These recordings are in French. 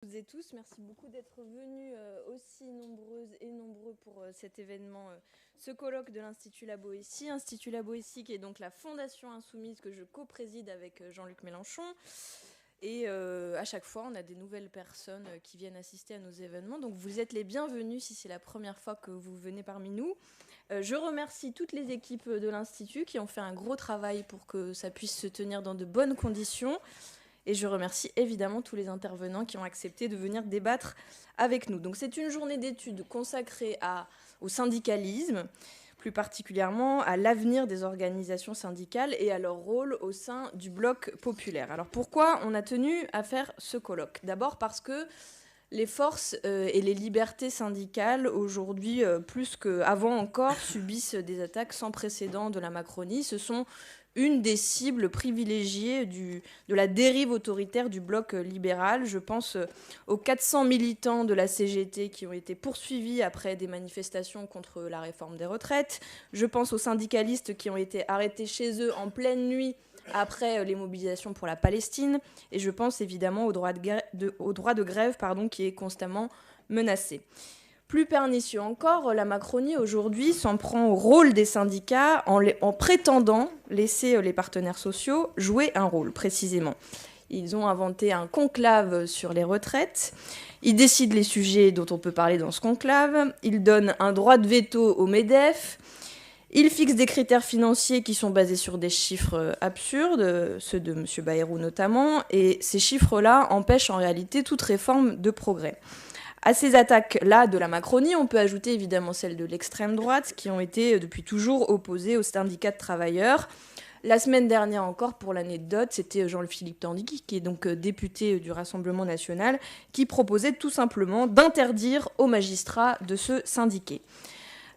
Toutes et tous, merci beaucoup d'être venus aussi nombreuses et nombreux pour cet événement, ce colloque de l'Institut La Boétie. Institut La Boétie qui est donc la Fondation Insoumise que je co-préside avec Jean-Luc Mélenchon. Et à chaque fois, on a des nouvelles personnes qui viennent assister à nos événements. Donc vous êtes les bienvenus si c'est la première fois que vous venez parmi nous. Je remercie toutes les équipes de l'Institut qui ont fait un gros travail pour que ça puisse se tenir dans de bonnes conditions. Et je remercie évidemment tous les intervenants qui ont accepté de venir débattre avec nous. Donc c'est une journée d'études consacrée au syndicalisme, plus particulièrement à l'avenir des organisations syndicales et à leur rôle au sein du bloc populaire. Alors pourquoi on a tenu à faire ce colloque ? D'abord parce que les forces et les libertés syndicales, aujourd'hui, plus qu'avant encore, subissent des attaques sans précédent de la Macronie. Ce sont une des cibles privilégiées de la dérive autoritaire du bloc libéral. Je pense aux 400 militants de la CGT qui ont été poursuivis après des manifestations contre la réforme des retraites. Je pense aux syndicalistes qui ont été arrêtés chez eux en pleine nuit après les mobilisations pour la Palestine. Et je pense évidemment au droit de grève qui est constamment menacé. Plus pernicieux encore, la Macronie aujourd'hui s'en prend au rôle des syndicats en prétendant laisser les partenaires sociaux jouer un rôle, précisément. Ils ont inventé un conclave sur les retraites. Ils décident les sujets dont on peut parler dans ce conclave. Ils donnent un droit de veto au MEDEF. Ils fixent des critères financiers qui sont basés sur des chiffres absurdes, ceux de M. Bayrou notamment, et ces chiffres-là empêchent en réalité toute réforme de progrès. À ces attaques-là de la Macronie, on peut ajouter évidemment celles de l'extrême droite, qui ont été depuis toujours opposées aux syndicats de travailleurs. La semaine dernière encore, pour l'anecdote, c'était Jean-Philippe Tanguy, qui est donc député du Rassemblement national, qui proposait tout simplement d'interdire aux magistrats de se syndiquer.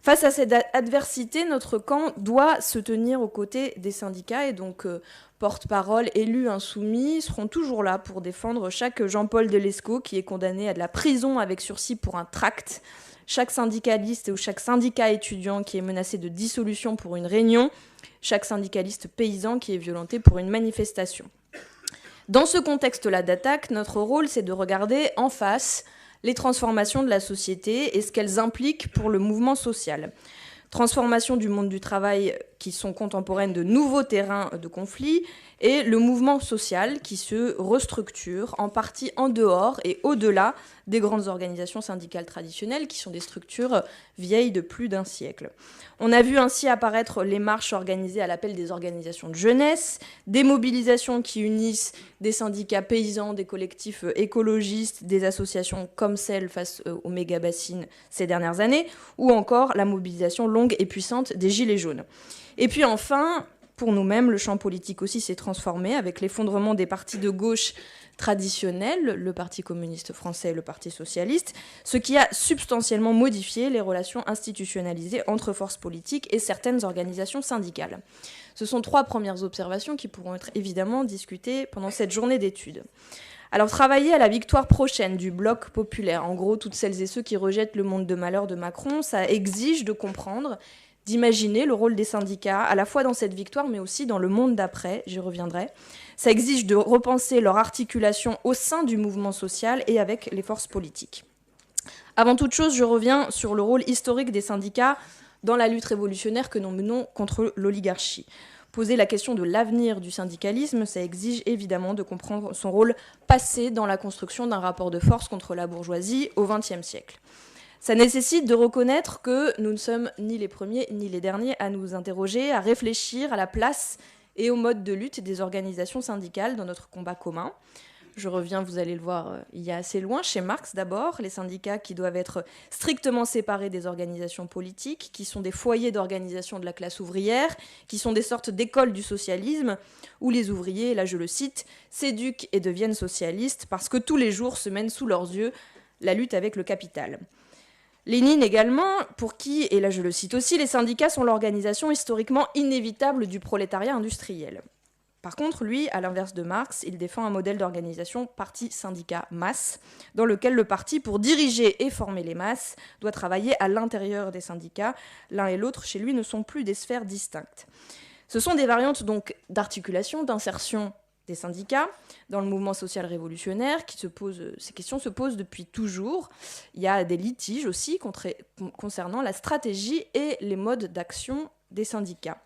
Face à cette adversité, notre camp doit se tenir aux côtés des syndicats et donc porte-parole, élus, insoumis seront toujours là pour défendre chaque Jean-Paul Delescaux qui est condamné à de la prison avec sursis pour un tract, chaque syndicaliste ou chaque syndicat étudiant qui est menacé de dissolution pour une réunion, chaque syndicaliste paysan qui est violenté pour une manifestation. Dans ce contexte-là d'attaque, notre rôle, c'est de regarder en face les transformations de la société et ce qu'elles impliquent pour le mouvement social. Transformation du monde du travail qui sont contemporaines de nouveaux terrains de conflit et le mouvement social qui se restructure en partie en dehors et au-delà des grandes organisations syndicales traditionnelles qui sont des structures vieilles de plus d'un siècle. On a vu ainsi apparaître les marches organisées à l'appel des organisations de jeunesse, des mobilisations qui unissent des syndicats paysans, des collectifs écologistes, des associations comme celle face aux méga-bassines ces dernières années, ou encore la mobilisation longue et puissante des Gilets jaunes. Et puis enfin, pour nous-mêmes, le champ politique aussi s'est transformé avec l'effondrement des partis de gauche traditionnels, le Parti communiste français et le Parti socialiste, ce qui a substantiellement modifié les relations institutionnalisées entre forces politiques et certaines organisations syndicales. Ce sont 3 premières observations qui pourront être évidemment discutées pendant cette journée d'études. Alors, travailler à la victoire prochaine du bloc populaire, en gros, toutes celles et ceux qui rejettent le monde de malheur de Macron, ça exige de comprendre, d'imaginer le rôle des syndicats, à la fois dans cette victoire, mais aussi dans le monde d'après, j'y reviendrai. Ça exige de repenser leur articulation au sein du mouvement social et avec les forces politiques. Avant toute chose, je reviens sur le rôle historique des syndicats dans la lutte révolutionnaire que nous menons contre l'oligarchie. Poser la question de l'avenir du syndicalisme, ça exige évidemment de comprendre son rôle passé dans la construction d'un rapport de force contre la bourgeoisie au XXe siècle. Ça nécessite de reconnaître que nous ne sommes ni les premiers ni les derniers à nous interroger, à réfléchir à la place et au mode de lutte des organisations syndicales dans notre combat commun. Je reviens, vous allez le voir, il y a assez loin, chez Marx d'abord, les syndicats qui doivent être strictement séparés des organisations politiques, qui sont des foyers d'organisation de la classe ouvrière, qui sont des sortes d'écoles du socialisme, où les ouvriers, là je le cite, s'éduquent et deviennent socialistes parce que tous les jours se mène sous leurs yeux la lutte avec le capital. Lénine également, pour qui, et là je le cite aussi, les syndicats sont l'organisation historiquement inévitable du prolétariat industriel. Par contre, lui, à l'inverse de Marx, il défend un modèle d'organisation parti-syndicat-masse, dans lequel le parti, pour diriger et former les masses, doit travailler à l'intérieur des syndicats. L'un et l'autre, chez lui, ne sont plus des sphères distinctes. Ce sont des variantes donc d'articulation, d'insertion des syndicats dans le mouvement social révolutionnaire. Ces questions se posent depuis toujours. Il y a des litiges aussi concernant la stratégie et les modes d'action des syndicats,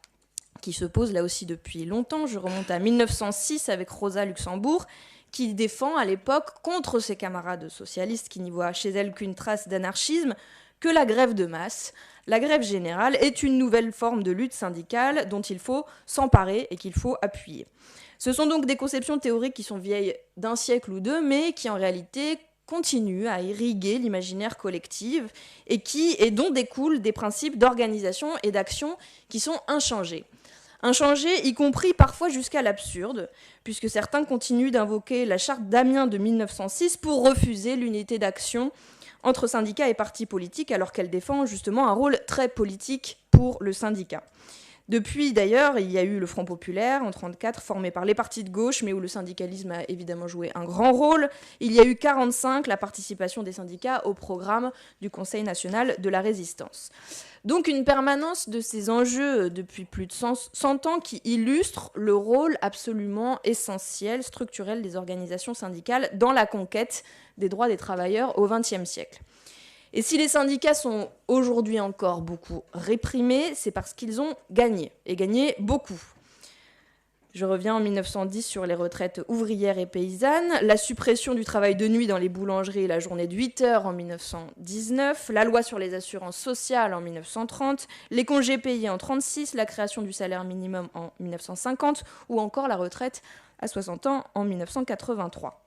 qui se posent là aussi depuis longtemps. Je remonte à 1906 avec Rosa Luxembourg, qui défend à l'époque, contre ses camarades socialistes qui n'y voient chez elle qu'une trace d'anarchisme, que la grève de masse, la grève générale, est une nouvelle forme de lutte syndicale dont il faut s'emparer et qu'il faut appuyer. Ce sont donc des conceptions théoriques qui sont vieilles d'un siècle ou deux, mais qui en réalité continuent à irriguer l'imaginaire collectif et dont découlent des principes d'organisation et d'action qui sont inchangés. Inchangés, y compris parfois jusqu'à l'absurde, puisque certains continuent d'invoquer la charte d'Amiens de 1906 pour refuser l'unité d'action entre syndicats et partis politiques, alors qu'elle défend justement un rôle très politique pour le syndicat. Depuis, d'ailleurs, il y a eu le Front populaire en 1934, formé par les partis de gauche, mais où le syndicalisme a évidemment joué un grand rôle. Il y a eu 1945, la participation des syndicats au programme du Conseil national de la résistance. Donc une permanence de ces enjeux depuis plus de 100 ans qui illustre le rôle absolument essentiel, structurel des organisations syndicales dans la conquête des droits des travailleurs au XXe siècle. Et si les syndicats sont aujourd'hui encore beaucoup réprimés, c'est parce qu'ils ont gagné, et gagné beaucoup. Je reviens en 1910 sur les retraites ouvrières et paysannes, la suppression du travail de nuit dans les boulangeries et la journée de 8 heures en 1919, la loi sur les assurances sociales en 1930, les congés payés en 1936, la création du salaire minimum en 1950 ou encore la retraite à 60 ans en 1983.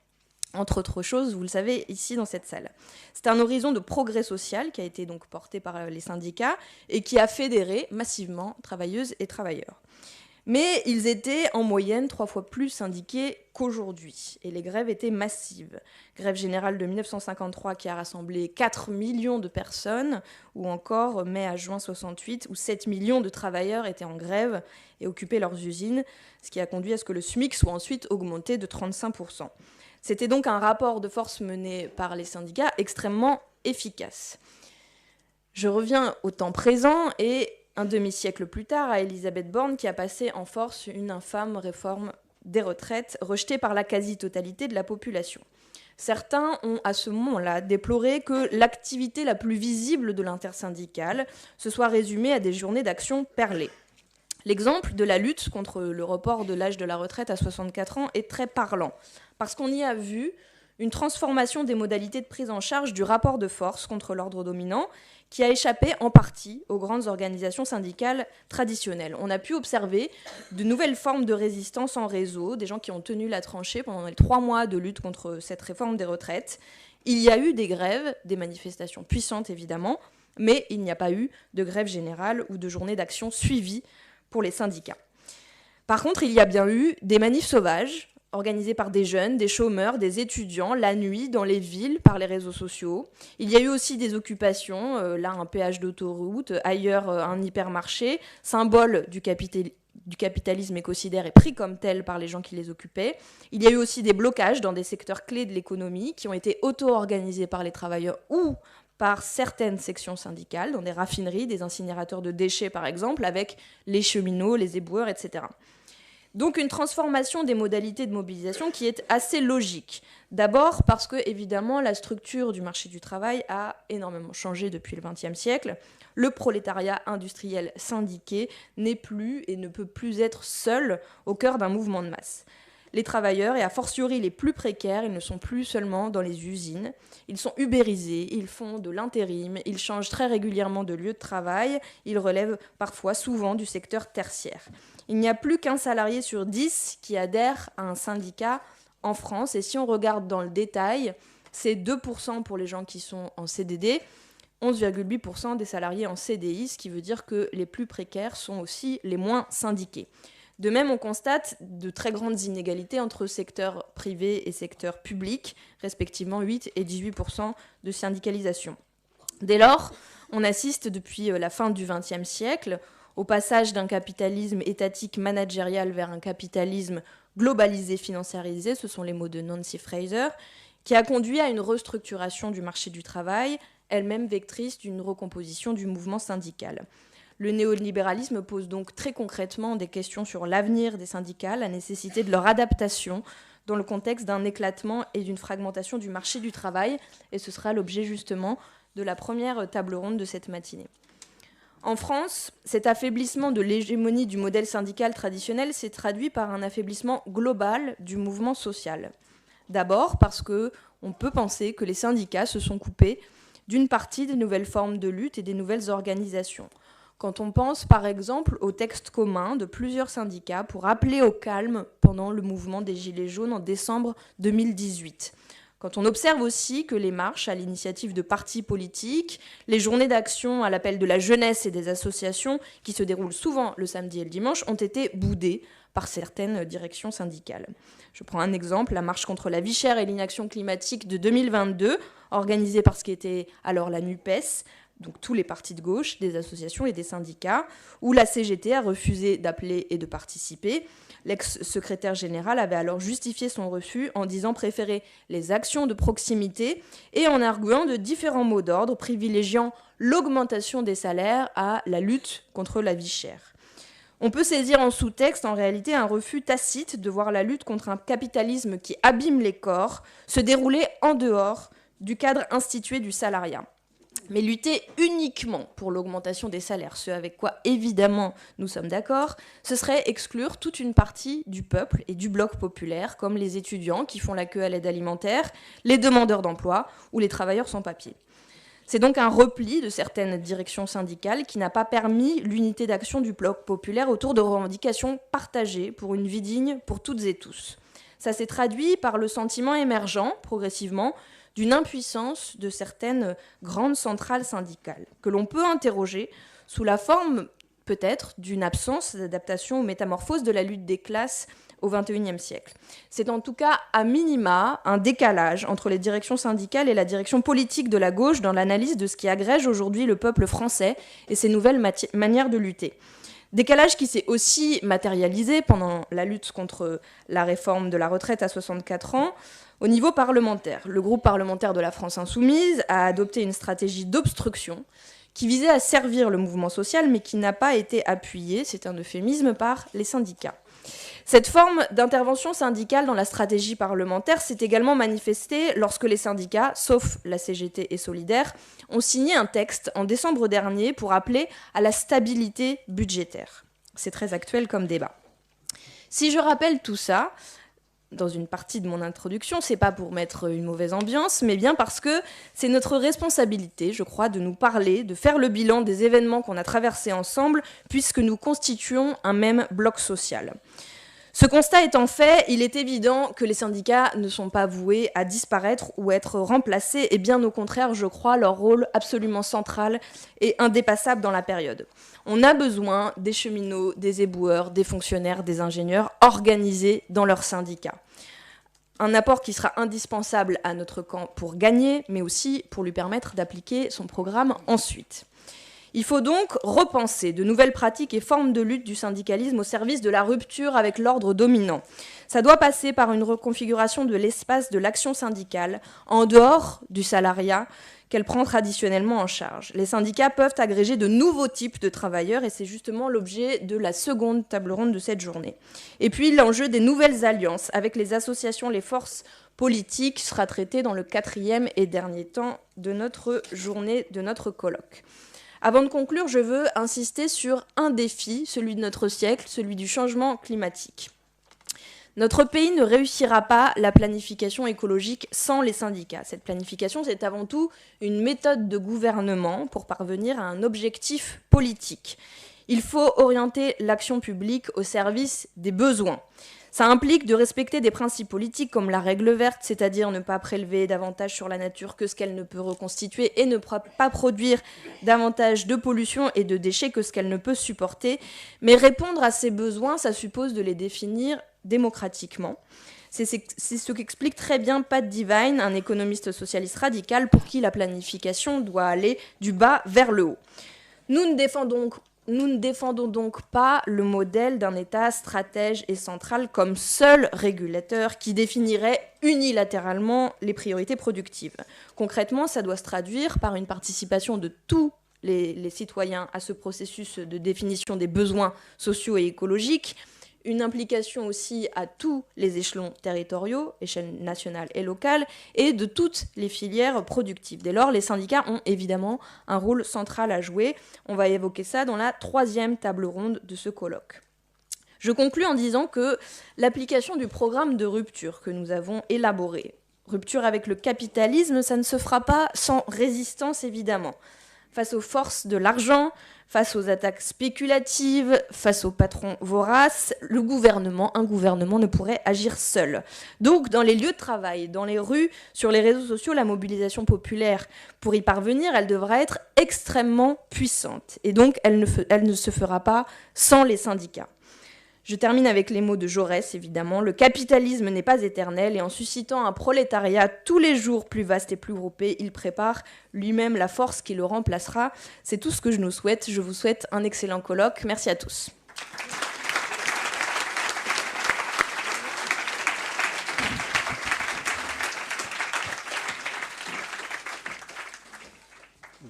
Entre autres choses, vous le savez, ici dans cette salle. C'est un horizon de progrès social qui a été donc porté par les syndicats et qui a fédéré massivement travailleuses et travailleurs. Mais ils étaient en moyenne 3 fois plus syndiqués qu'aujourd'hui. Et les grèves étaient massives. Grève générale de 1953 qui a rassemblé 4 millions de personnes, ou encore mai à juin 68, où 7 millions de travailleurs étaient en grève et occupaient leurs usines, ce qui a conduit à ce que le SMIC soit ensuite augmenté de 35%. C'était donc un rapport de force mené par les syndicats extrêmement efficace. Je reviens au temps présent et un demi-siècle plus tard à Elisabeth Borne qui a passé en force une infâme réforme des retraites rejetée par la quasi-totalité de la population. Certains ont à ce moment-là déploré que l'activité la plus visible de l'intersyndicale se soit résumée à des journées d'action perlées. L'exemple de la lutte contre le report de l'âge de la retraite à 64 ans est très parlant, parce qu'on y a vu une transformation des modalités de prise en charge du rapport de force contre l'ordre dominant qui a échappé en partie aux grandes organisations syndicales traditionnelles. On a pu observer de nouvelles formes de résistance en réseau, des gens qui ont tenu la tranchée pendant les 3 mois de lutte contre cette réforme des retraites. Il y a eu des grèves, des manifestations puissantes évidemment, mais il n'y a pas eu de grève générale ou de journée d'action suivie pour les syndicats. Par contre, il y a bien eu des manifs sauvages, organisés par des jeunes, des chômeurs, des étudiants, la nuit, dans les villes, par les réseaux sociaux. Il y a eu aussi des occupations, là un péage d'autoroute, ailleurs un hypermarché, symbole du capitalisme écocidaire et pris comme tel par les gens qui les occupaient. Il y a eu aussi des blocages dans des secteurs clés de l'économie qui ont été auto-organisés par les travailleurs ou par certaines sections syndicales, dans des raffineries, des incinérateurs de déchets par exemple, avec les cheminots, les éboueurs, etc. Donc une transformation des modalités de mobilisation qui est assez logique. D'abord parce que, évidemment, la structure du marché du travail a énormément changé depuis le XXe siècle. Le prolétariat industriel syndiqué n'est plus et ne peut plus être seul au cœur d'un mouvement de masse. Les travailleurs, et a fortiori les plus précaires, ils ne sont plus seulement dans les usines. Ils sont ubérisés, ils font de l'intérim, ils changent très régulièrement de lieu de travail, ils relèvent parfois, souvent, du secteur tertiaire. Il n'y a plus qu'un salarié sur 10 qui adhère à un syndicat en France. Et si on regarde dans le détail, c'est 2% pour les gens qui sont en CDD, 11,8% des salariés en CDI, ce qui veut dire que les plus précaires sont aussi les moins syndiqués. De même, on constate de très grandes inégalités entre secteur privé et secteur public, respectivement 8 et 18% de syndicalisation. Dès lors, on assiste depuis la fin du XXe siècle au passage d'un capitalisme étatique managérial vers un capitalisme globalisé, financiarisé, ce sont les mots de Nancy Fraser, qui a conduit à une restructuration du marché du travail, elle-même vectrice d'une recomposition du mouvement syndical. Le néolibéralisme pose donc très concrètement des questions sur l'avenir des syndicats, la nécessité de leur adaptation dans le contexte d'un éclatement et d'une fragmentation du marché du travail. Et ce sera l'objet justement de la première table ronde de cette matinée. En France, cet affaiblissement de l'hégémonie du modèle syndical traditionnel s'est traduit par un affaiblissement global du mouvement social. D'abord parce qu'on peut penser que les syndicats se sont coupés d'une partie des nouvelles formes de lutte et des nouvelles organisations. Quand on pense par exemple au texte commun de plusieurs syndicats pour appeler au calme pendant le mouvement des Gilets jaunes en décembre 2018. Quand on observe aussi que les marches à l'initiative de partis politiques, les journées d'action à l'appel de la jeunesse et des associations, qui se déroulent souvent le samedi et le dimanche, ont été boudées par certaines directions syndicales. Je prends un exemple, la marche contre la vie chère et l'inaction climatique de 2022, organisée par ce qui était alors la NUPES, donc tous les partis de gauche, des associations et des syndicats, où la CGT a refusé d'appeler et de participer. L'ex-secrétaire général avait alors justifié son refus en disant préférer les actions de proximité et en arguant de différents mots d'ordre, privilégiant l'augmentation des salaires à la lutte contre la vie chère. On peut saisir en sous-texte, en réalité, un refus tacite de voir la lutte contre un capitalisme qui abîme les corps se dérouler en dehors du cadre institué du salariat. Mais lutter uniquement pour l'augmentation des salaires, ce avec quoi évidemment nous sommes d'accord, ce serait exclure toute une partie du peuple et du bloc populaire, comme les étudiants qui font la queue à l'aide alimentaire, les demandeurs d'emploi ou les travailleurs sans papier. C'est donc un repli de certaines directions syndicales qui n'a pas permis l'unité d'action du bloc populaire autour de revendications partagées pour une vie digne pour toutes et tous. Ça s'est traduit par le sentiment émergent, progressivement, d'une impuissance de certaines grandes centrales syndicales, que l'on peut interroger sous la forme, peut-être, d'une absence d'adaptation aux métamorphoses de la lutte des classes au XXIe siècle. C'est en tout cas, à minima, un décalage entre les directions syndicales et la direction politique de la gauche dans l'analyse de ce qui agrège aujourd'hui le peuple français et ses nouvelles manières de lutter. Décalage qui s'est aussi matérialisé pendant la lutte contre la réforme de la retraite à 64 ans, au niveau parlementaire. Le groupe parlementaire de la France Insoumise a adopté une stratégie d'obstruction qui visait à servir le mouvement social, mais qui n'a pas été appuyée, c'est un euphémisme, par les syndicats. Cette forme d'intervention syndicale dans la stratégie parlementaire s'est également manifestée lorsque les syndicats, sauf la CGT et Solidaires, ont signé un texte en décembre dernier pour appeler à la stabilité budgétaire. C'est très actuel comme débat. Si je rappelle tout ça, dans une partie de mon introduction, c'est pas pour mettre une mauvaise ambiance, mais bien parce que c'est notre responsabilité, je crois, de nous parler, de faire le bilan des événements qu'on a traversés ensemble, puisque nous constituons un même bloc social. Ce constat étant fait, il est évident que les syndicats ne sont pas voués à disparaître ou être remplacés, et bien au contraire, je crois, leur rôle absolument central et indépassable dans la période. On a besoin des cheminots, des éboueurs, des fonctionnaires, des ingénieurs organisés dans leurs syndicats. Un apport qui sera indispensable à notre camp pour gagner, mais aussi pour lui permettre d'appliquer son programme ensuite. Il faut donc repenser de nouvelles pratiques et formes de lutte du syndicalisme au service de la rupture avec l'ordre dominant. Ça doit passer par une reconfiguration de l'espace de l'action syndicale en dehors du salariat qu'elle prend traditionnellement en charge. Les syndicats peuvent agréger de nouveaux types de travailleurs et c'est justement l'objet de la seconde table ronde de cette journée. Et puis l'enjeu des nouvelles alliances avec les associations, les forces politiques sera traité dans le 4e et dernier temps de notre journée, de notre colloque. Avant de conclure, je veux insister sur un défi, celui de notre siècle, celui du changement climatique. Notre pays ne réussira pas la planification écologique sans les syndicats. Cette planification, c'est avant tout une méthode de gouvernement pour parvenir à un objectif politique. Il faut orienter l'action publique au service des besoins. Ça implique de respecter des principes politiques comme la règle verte, c'est-à-dire ne pas prélever davantage sur la nature que ce qu'elle ne peut reconstituer et ne pas produire davantage de pollution et de déchets que ce qu'elle ne peut supporter. Mais répondre à ces besoins, ça suppose de les définir démocratiquement. C'est ce qu'explique très bien Pat Devine, un économiste socialiste radical pour qui la planification doit aller du bas vers le haut. Nous ne défendons donc pas le modèle d'un État stratège et central comme seul régulateur qui définirait unilatéralement les priorités productives. Concrètement, ça doit se traduire par une participation de tous les citoyens à ce processus de définition des besoins sociaux et écologiques, une implication aussi à tous les échelons territoriaux, échelle nationale et locale, et de toutes les filières productives. Dès lors, les syndicats ont évidemment un rôle central à jouer. On va évoquer ça dans la 3e table ronde de ce colloque. Je conclus en disant que l'application du programme de rupture que nous avons élaboré, rupture avec le capitalisme, ça ne se fera pas sans résistance évidemment. Face aux forces de l'argent, face aux attaques spéculatives, face aux patrons voraces, un gouvernement ne pourrait agir seul. Donc, dans les lieux de travail, dans les rues, sur les réseaux sociaux, la mobilisation populaire, pour y parvenir, elle devra être extrêmement puissante. Et donc, elle ne se fera pas sans les syndicats. Je termine avec les mots de Jaurès, évidemment. Le capitalisme n'est pas éternel et en suscitant un prolétariat tous les jours plus vaste et plus groupé, il prépare lui-même la force qui le remplacera. C'est tout ce que je nous souhaite. Je vous souhaite un excellent colloque. Merci à tous.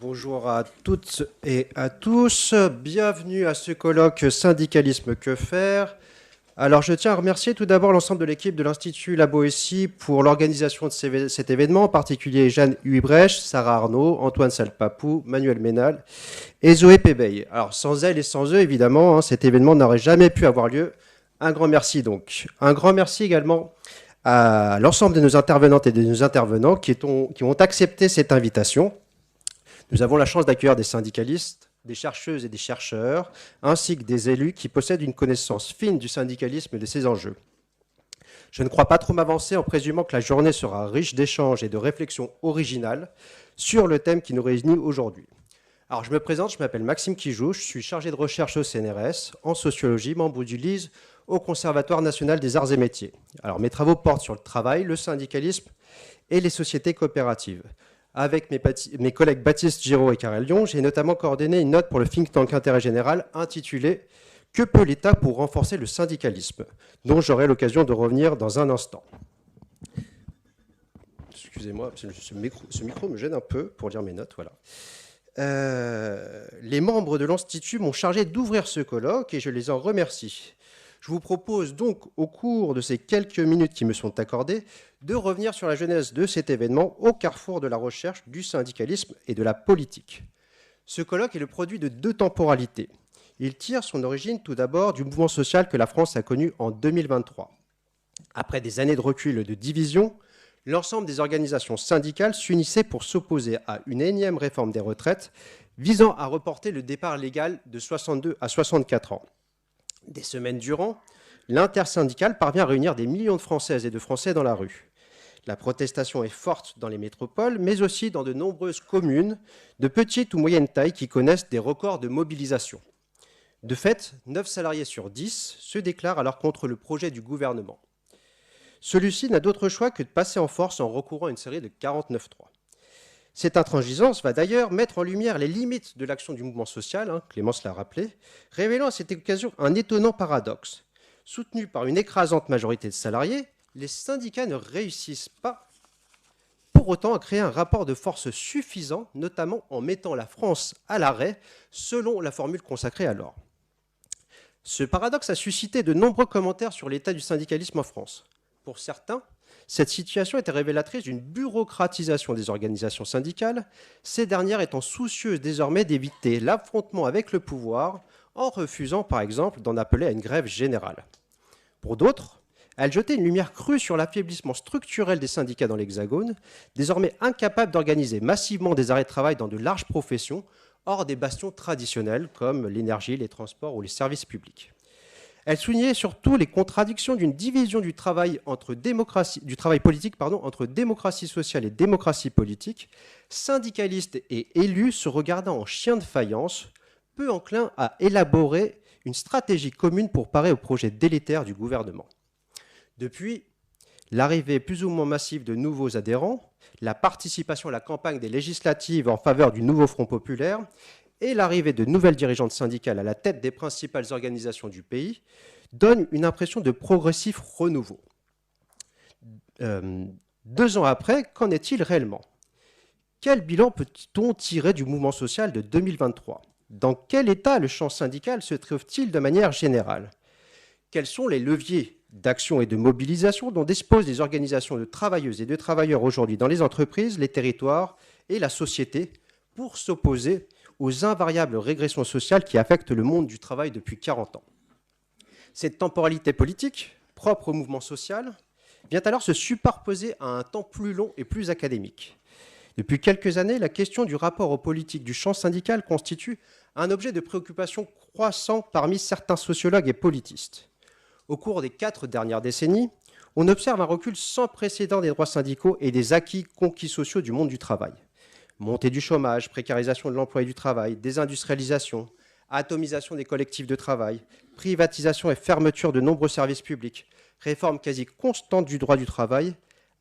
Bonjour à toutes et à tous, bienvenue à ce colloque Syndicalisme que faire. Alors je tiens à remercier tout d'abord l'ensemble de l'équipe de l'Institut La Boétie pour l'organisation de cet événement, en particulier Jeanne Huybrecht, Sarah Arnaud, Antoine Salpapou, Manuel Ménal et Zoé Pébeil. Alors sans elles et sans eux, évidemment, cet événement n'aurait jamais pu avoir lieu. Un grand merci donc. Un grand merci également à l'ensemble de nos intervenantes et de nos intervenants qui ont accepté cette invitation. Nous avons la chance d'accueillir des syndicalistes, des chercheuses et des chercheurs, ainsi que des élus qui possèdent une connaissance fine du syndicalisme et de ses enjeux. Je ne crois pas trop m'avancer en présumant que la journée sera riche d'échanges et de réflexions originales sur le thème qui nous réunit aujourd'hui. Alors je me présente, je m'appelle Maxime Kijou, je suis chargé de recherche au CNRS, en sociologie, membre du LISE, au Conservatoire national des arts et métiers. Alors mes travaux portent sur le travail, le syndicalisme et les sociétés coopératives. Avec mes collègues Baptiste Giraud et Karel Lyon, j'ai notamment coordonné une note pour le think tank Intérêt Général intitulée « Que peut l'État pour renforcer le syndicalisme ?», dont j'aurai l'occasion de revenir dans un instant. Excusez-moi, ce micro me gêne un peu pour lire mes notes. Voilà. Les membres de l'Institut m'ont chargé d'ouvrir ce colloque et je les en remercie. Je vous propose donc, au cours de ces quelques minutes qui me sont accordées, de revenir sur la genèse de cet événement au carrefour de la recherche, du syndicalisme et de la politique. Ce colloque est le produit de 2 temporalités. Il tire son origine tout d'abord du mouvement social que la France a connu en 2023. Après des années de recul et de division, l'ensemble des organisations syndicales s'unissaient pour s'opposer à une énième réforme des retraites visant à reporter le départ légal de 62 à 64 ans. Des semaines durant, l'intersyndicale parvient à réunir des millions de Françaises et de Français dans la rue. La protestation est forte dans les métropoles, mais aussi dans de nombreuses communes de petite ou moyenne taille qui connaissent des records de mobilisation. De fait, 9 salariés sur 10 se déclarent alors contre le projet du gouvernement. Celui-ci n'a d'autre choix que de passer en force en recourant à une série de 49.3. Cette intransigeance va d'ailleurs mettre en lumière les limites de l'action du mouvement social, Clémence l'a rappelé, révélant à cette occasion un étonnant paradoxe. Soutenus par une écrasante majorité de salariés, les syndicats ne réussissent pas pour autant à créer un rapport de force suffisant, notamment en mettant la France à l'arrêt, selon la formule consacrée alors. Ce paradoxe a suscité de nombreux commentaires sur l'état du syndicalisme en France. Pour certains, cette situation était révélatrice d'une bureaucratisation des organisations syndicales, ces dernières étant soucieuses désormais d'éviter l'affrontement avec le pouvoir en refusant par exemple d'en appeler à une grève générale. Pour d'autres, elle jetait une lumière crue sur l'affaiblissement structurel des syndicats dans l'Hexagone, désormais incapables d'organiser massivement des arrêts de travail dans de larges professions, hors des bastions traditionnels comme l'énergie, les transports ou les services publics. Elle soulignait surtout les contradictions d'une division du travail politique entre démocratie sociale et démocratie politique, syndicalistes et élus se regardant en chiens de faïence, peu enclins à élaborer une stratégie commune pour parer au projet délétère du gouvernement. Depuis, l'arrivée plus ou moins massive de nouveaux adhérents, la participation à la campagne des législatives en faveur du nouveau Front populaire et l'arrivée de nouvelles dirigeantes syndicales à la tête des principales organisations du pays donnent une impression de progressif renouveau. 2 ans après, qu'en est-il réellement ? Quel bilan peut-on tirer du mouvement social de 2023 ? Dans quel état le champ syndical se trouve-t-il de manière générale ? Quels sont les leviers d'action et de mobilisation dont disposent les organisations de travailleuses et de travailleurs aujourd'hui dans les entreprises, les territoires et la société pour s'opposer aux invariables régressions sociales qui affectent le monde du travail depuis 40 ans ? Cette temporalité politique, propre au mouvement social, vient alors se superposer à un temps plus long et plus académique. Depuis quelques années, la question du rapport aux politiques du champ syndical constitue un objet de préoccupation croissant parmi certains sociologues et politistes. Au cours des 4 dernières décennies, on observe un recul sans précédent des droits syndicaux et des acquis conquis sociaux du monde du travail. Montée du chômage, précarisation de l'emploi et du travail, désindustrialisation, atomisation des collectifs de travail, privatisation et fermeture de nombreux services publics, réforme quasi constante du droit du travail,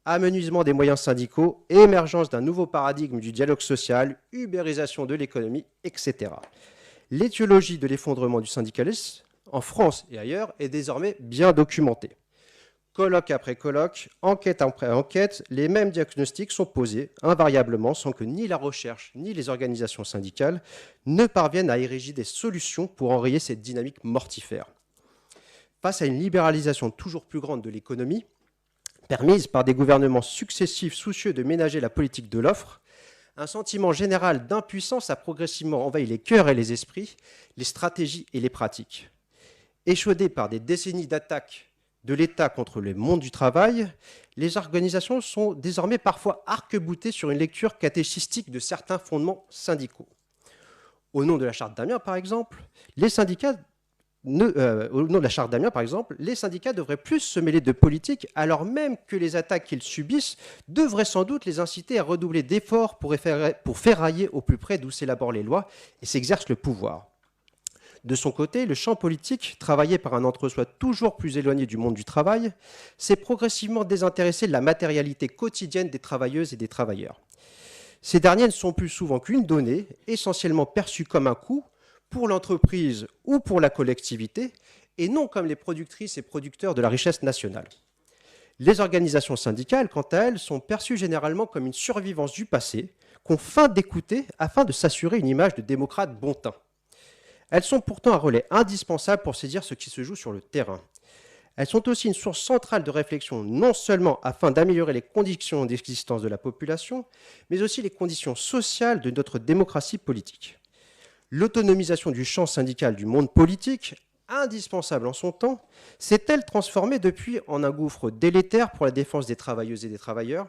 amenuisement des moyens syndicaux, émergence d'un nouveau paradigme du dialogue social, ubérisation de l'économie, etc. L'étiologie de l'effondrement du syndicalisme, en France et ailleurs, est désormais bien documentée. Colloque après colloque, enquête après enquête, les mêmes diagnostics sont posés invariablement sans que ni la recherche ni les organisations syndicales ne parviennent à ériger des solutions pour enrayer cette dynamique mortifère. Face à une libéralisation toujours plus grande de l'économie, permise par des gouvernements successifs soucieux de ménager la politique de l'offre, un sentiment général d'impuissance a progressivement envahi les cœurs et les esprits, les stratégies et les pratiques. Échaudées par des décennies d'attaques de l'État contre le monde du travail, les organisations sont désormais parfois arc-boutées sur une lecture catéchistique de certains fondements syndicaux. Au nom de la Charte d'Amiens, par exemple, les syndicats devraient plus se mêler de politique, alors même que les attaques qu'ils subissent devraient sans doute les inciter à redoubler d'efforts pour ferrailler au plus près d'où s'élaborent les lois et s'exerce le pouvoir. De son côté, le champ politique, travaillé par un entre-soi toujours plus éloigné du monde du travail, s'est progressivement désintéressé de la matérialité quotidienne des travailleuses et des travailleurs. Ces derniers ne sont plus souvent qu'une donnée, essentiellement perçue comme un coût pour l'entreprise ou pour la collectivité, et non comme les productrices et producteurs de la richesse nationale. Les organisations syndicales, quant à elles, sont perçues généralement comme une survivance du passé, qu'on feint d'écouter afin de s'assurer une image de démocrate bon teint. Elles sont pourtant un relais indispensable pour saisir ce qui se joue sur le terrain. Elles sont aussi une source centrale de réflexion, non seulement afin d'améliorer les conditions d'existence de la population, mais aussi les conditions sociales de notre démocratie politique. L'autonomisation du champ syndical du monde politique, indispensable en son temps, s'est-elle transformée depuis en un gouffre délétère pour la défense des travailleuses et des travailleurs ?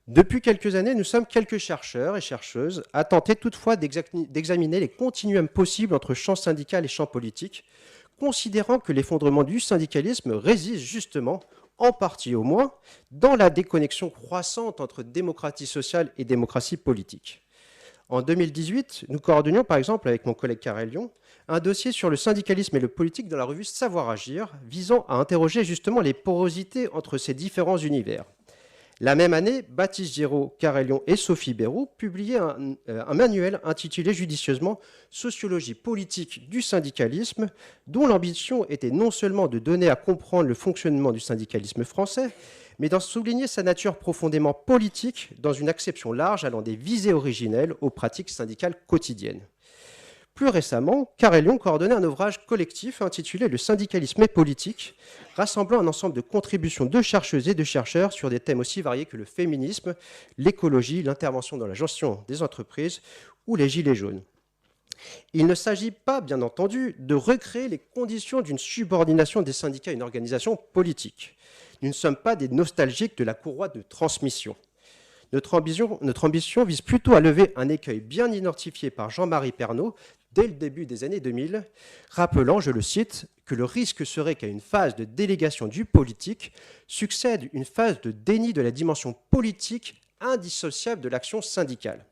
Depuis quelques années, nous sommes quelques chercheurs et chercheuses à tenter toutefois d'examiner les continuums possibles entre champ syndical et champ politique, considérant que l'effondrement du syndicalisme réside justement, en partie au moins, dans la déconnexion croissante entre démocratie sociale et démocratie politique. En 2018, nous coordonnions par exemple avec mon collègue Karel Lyon un dossier sur le syndicalisme et le politique dans la revue Savoir Agir, visant à interroger justement les porosités entre ces différents univers. La même année, Baptiste Giraud, Karel Lyon et Sophie Béroux publiaient un manuel intitulé judicieusement « Sociologie politique du syndicalisme », dont l'ambition était non seulement de donner à comprendre le fonctionnement du syndicalisme français, mais d'en souligner sa nature profondément politique dans une acception large allant des visées originelles aux pratiques syndicales quotidiennes. Plus récemment, Karel Lyon coordonnait un ouvrage collectif intitulé « Le syndicalisme et politique », rassemblant un ensemble de contributions de chercheuses et de chercheurs sur des thèmes aussi variés que le féminisme, l'écologie, l'intervention dans la gestion des entreprises ou les gilets jaunes. Il ne s'agit pas, bien entendu, de recréer les conditions d'une subordination des syndicats à une organisation politique. Nous ne sommes pas des nostalgiques de la courroie de transmission. Notre ambition vise plutôt à lever un écueil bien identifié par Jean-Marie Pernaut dès le début des années 2000, rappelant, je le cite, que le risque serait qu'à une phase de délégation du politique succède une phase de déni de la dimension politique indissociable de l'action syndicale.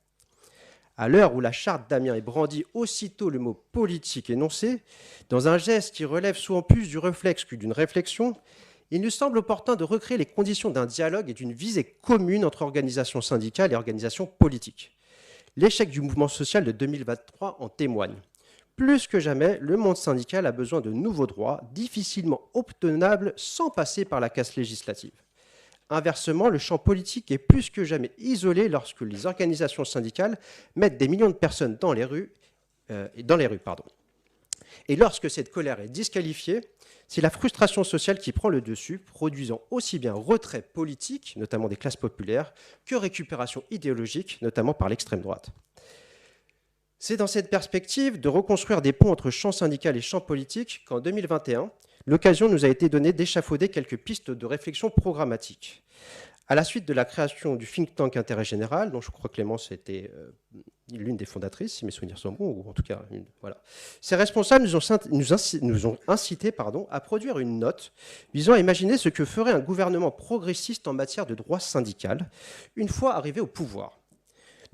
À l'heure où la charte d'Amiens est brandie aussitôt le mot politique énoncé, dans un geste qui relève souvent plus du réflexe que d'une réflexion, il nous semble opportun de recréer les conditions d'un dialogue et d'une visée commune entre organisations syndicales et organisations politiques. L'échec du mouvement social de 2023 en témoigne. Plus que jamais, le monde syndical a besoin de nouveaux droits, difficilement obtenables sans passer par la casse législative. Inversement, le champ politique est plus que jamais isolé lorsque les organisations syndicales mettent des millions de personnes dans les rues. Et lorsque cette colère est disqualifiée, c'est la frustration sociale qui prend le dessus, produisant aussi bien retrait politique, notamment des classes populaires, que récupération idéologique, notamment par l'extrême droite. C'est dans cette perspective de reconstruire des ponts entre champ syndical et champ politique qu'en 2021, l'occasion nous a été donnée d'échafauder quelques pistes de réflexion programmatique. À la suite de la création du think tank Intérêt Général, dont je crois que Clémence était l'une des fondatrices, si mes souvenirs sont bons, ou en tout cas, voilà. Ces responsables nous ont incités à produire une note visant à imaginer ce que ferait un gouvernement progressiste en matière de droit syndical, une fois arrivé au pouvoir.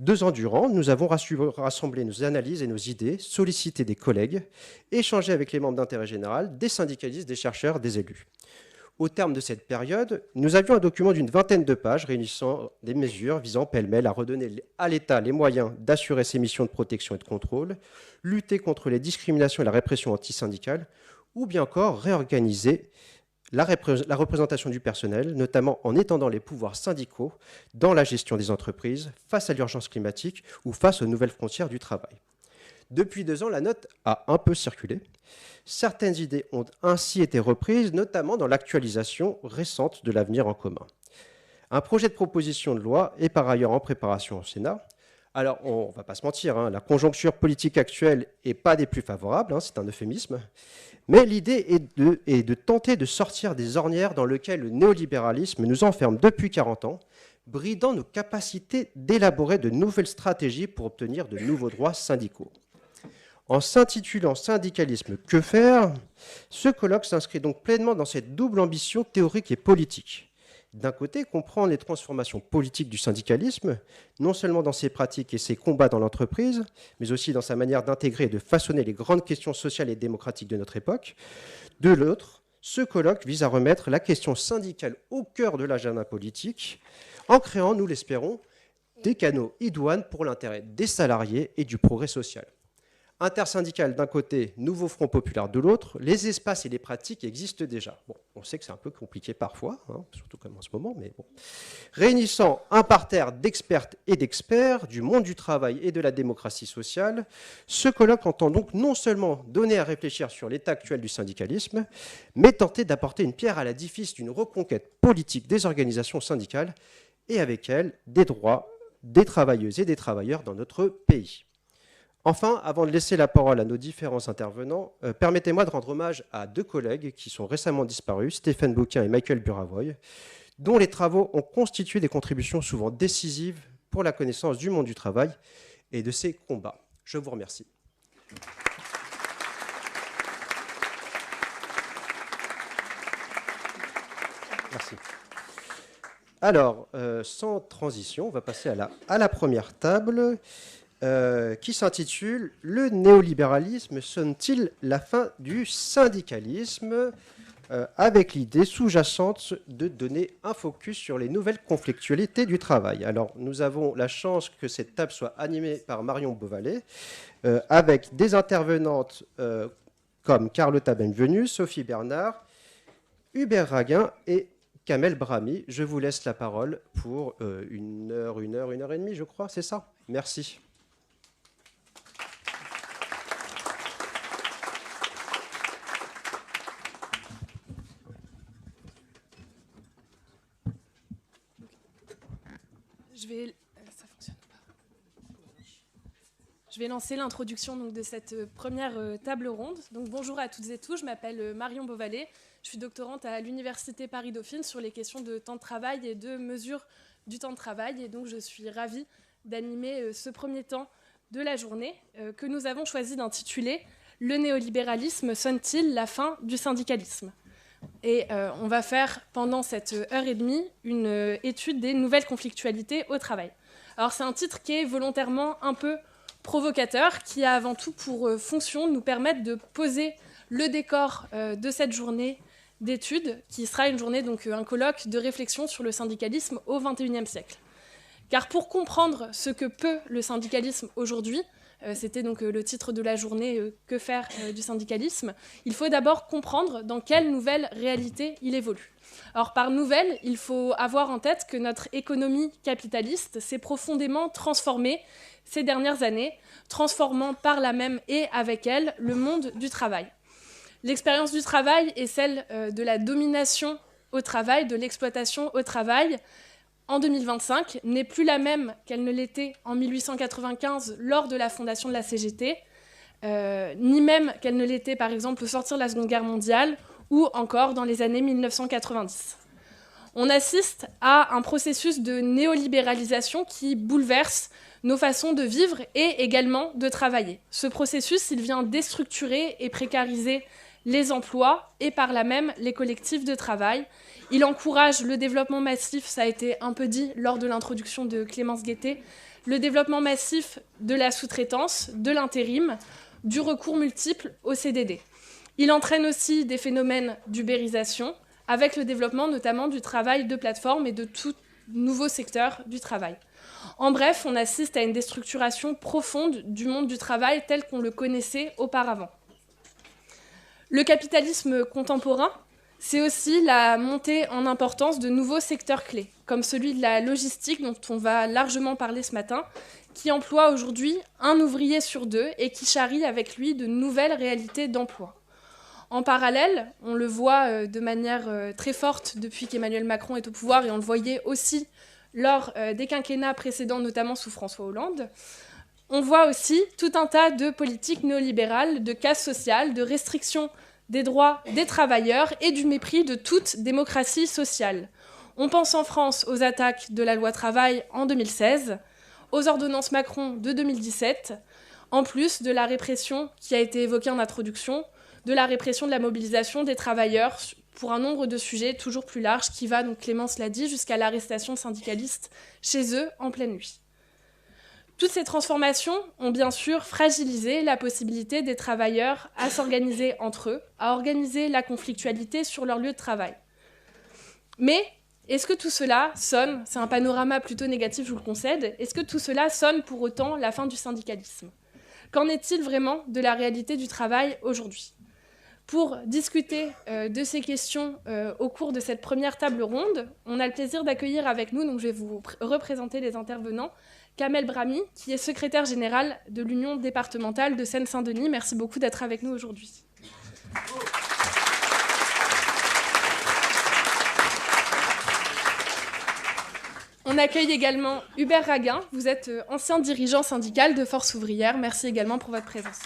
2 ans durant, nous avons rassemblé nos analyses et nos idées, sollicité des collègues, échangé avec les membres d'Intérêt Général, des syndicalistes, des chercheurs, des élus. Au terme de cette période, nous avions un document d'une vingtaine de pages réunissant des mesures visant pêle-mêle à redonner à l'État les moyens d'assurer ses missions de protection et de contrôle, lutter contre les discriminations et la répression antisyndicale, ou bien encore réorganiser la représentation du personnel, notamment en étendant les pouvoirs syndicaux dans la gestion des entreprises, face à l'urgence climatique ou face aux nouvelles frontières du travail. Depuis 2 ans, la note a un peu circulé. Certaines idées ont ainsi été reprises, notamment dans l'actualisation récente de l'avenir en commun. Un projet de proposition de loi est par ailleurs en préparation au Sénat. Alors, on ne va pas se mentir, la conjoncture politique actuelle n'est pas des plus favorables, c'est un euphémisme, mais l'idée est de tenter de sortir des ornières dans lesquelles le néolibéralisme nous enferme depuis 40 ans, bridant nos capacités d'élaborer de nouvelles stratégies pour obtenir de nouveaux droits syndicaux. En s'intitulant « Syndicalisme, que faire ?», ce colloque s'inscrit donc pleinement dans cette double ambition théorique et politique. D'un côté, comprendre les transformations politiques du syndicalisme, non seulement dans ses pratiques et ses combats dans l'entreprise, mais aussi dans sa manière d'intégrer et de façonner les grandes questions sociales et démocratiques de notre époque. De l'autre, ce colloque vise à remettre la question syndicale au cœur de l'agenda politique, en créant, nous l'espérons, des canaux idoines pour l'intérêt des salariés et du progrès social. Intersyndical d'un côté, nouveau front populaire de l'autre, les espaces et les pratiques existent déjà. Bon, on sait que c'est un peu compliqué parfois, surtout comme en ce moment, mais bon. Réunissant un parterre d'expertes et d'experts du monde du travail et de la démocratie sociale, ce colloque entend donc non seulement donner à réfléchir sur l'état actuel du syndicalisme, mais tenter d'apporter une pierre à l'édifice d'une reconquête politique des organisations syndicales et avec elles des droits des travailleuses et des travailleurs dans notre pays. Enfin, avant de laisser la parole à nos différents intervenants, permettez-moi de rendre hommage à 2 collègues qui sont récemment disparus, Stéphane Bouquin et Michael Buravoy, dont les travaux ont constitué des contributions souvent décisives pour la connaissance du monde du travail et de ses combats. Je vous remercie. Merci. Alors, sans transition, on va passer à la première table. Qui s'intitule « Le néolibéralisme sonne-t-il la fin du syndicalisme ?» avec l'idée sous-jacente de donner un focus sur les nouvelles conflictualités du travail. Alors, nous avons la chance que cette table soit animée par Marion Beauvalet, avec des intervenantes comme Carlotta Benvenu, Sophie Bernard, Hubert Raguin et Kamel Brahmi. Je vous laisse la parole pour 1 heure et demie, je crois, c'est ça ? Merci. Je vais lancer l'introduction de cette première table ronde. Donc, bonjour à toutes et tous, je m'appelle Marion Beauvalet. Je suis doctorante à l'Université Paris-Dauphine sur les questions de temps de travail et de mesure du temps de travail. Et donc, je suis ravie d'animer ce premier temps de la journée que nous avons choisi d'intituler « Le néolibéralisme sonne-t-il la fin du syndicalisme ?» Et on va faire pendant cette heure et demie une étude des nouvelles conflictualités au travail. Alors c'est un titre qui est volontairement un peu provocateur, qui a avant tout pour fonction de nous permettre de poser le décor de cette journée d'études, qui sera une journée, donc un colloque de réflexion sur le syndicalisme au XXIe siècle. Car pour comprendre ce que peut le syndicalisme aujourd'hui, C'était donc le titre de la journée « Que faire du syndicalisme ?» Il faut d'abord comprendre dans quelle nouvelle réalité il évolue. Alors par nouvelle, il faut avoir en tête que notre économie capitaliste s'est profondément transformée ces dernières années, transformant par là même et avec elle le monde du travail. L'expérience du travail est celle de la domination au travail, de l'exploitation au travail, en 2025, n'est plus la même qu'elle ne l'était en 1895 lors de la fondation de la CGT, ni même qu'elle ne l'était par exemple au sortir de la Seconde Guerre mondiale ou encore dans les années 1990. On assiste à un processus de néolibéralisation qui bouleverse nos façons de vivre et également de travailler. Ce processus, il vient déstructurer et précariser les emplois et par là même les collectifs de travail. Il encourage le développement massif, ça a été un peu dit lors de l'introduction de Clémence Guettet, le développement massif de la sous-traitance, de l'intérim, du recours multiple au CDD. Il entraîne aussi des phénomènes d'ubérisation, avec le développement notamment du travail de plateforme et de tout nouveau secteur du travail. En bref, on assiste à une déstructuration profonde du monde du travail tel qu'on le connaissait auparavant. Le capitalisme contemporain, c'est aussi la montée en importance de nouveaux secteurs clés, comme celui de la logistique, dont on va largement parler ce matin, qui emploie aujourd'hui un ouvrier sur 2 et qui charrie avec lui de nouvelles réalités d'emploi. En parallèle, on le voit de manière très forte depuis qu'Emmanuel Macron est au pouvoir, et on le voyait aussi lors des quinquennats précédents, notamment sous François Hollande, on voit aussi tout un tas de politiques néolibérales, de casse sociale, de restrictions des droits des travailleurs et du mépris de toute démocratie sociale. On pense en France aux attaques de la loi travail en 2016, aux ordonnances Macron de 2017, en plus de la répression qui a été évoquée en introduction, de la répression de la mobilisation des travailleurs pour un nombre de sujets toujours plus larges qui va, donc Clémence l'a dit, jusqu'à l'arrestation de syndicalistes chez eux en pleine nuit. Toutes ces transformations ont bien sûr fragilisé la possibilité des travailleurs à s'organiser entre eux, à organiser la conflictualité sur leur lieu de travail. Mais est-ce que tout cela sonne, c'est un panorama plutôt négatif, je vous le concède, est-ce que tout cela sonne pour autant la fin du syndicalisme ? Qu'en est-il vraiment de la réalité du travail aujourd'hui ? Pour discuter de ces questions au cours de cette première table ronde, on a le plaisir d'accueillir avec nous, donc je vais vous représenter les intervenants, Kamel Brahmi, qui est secrétaire général de l'Union départementale de Seine-Saint-Denis. Merci beaucoup d'être avec nous aujourd'hui. On accueille également Hubert Raguin. Vous êtes ancien dirigeant syndical de Force ouvrière. Merci également pour votre présence.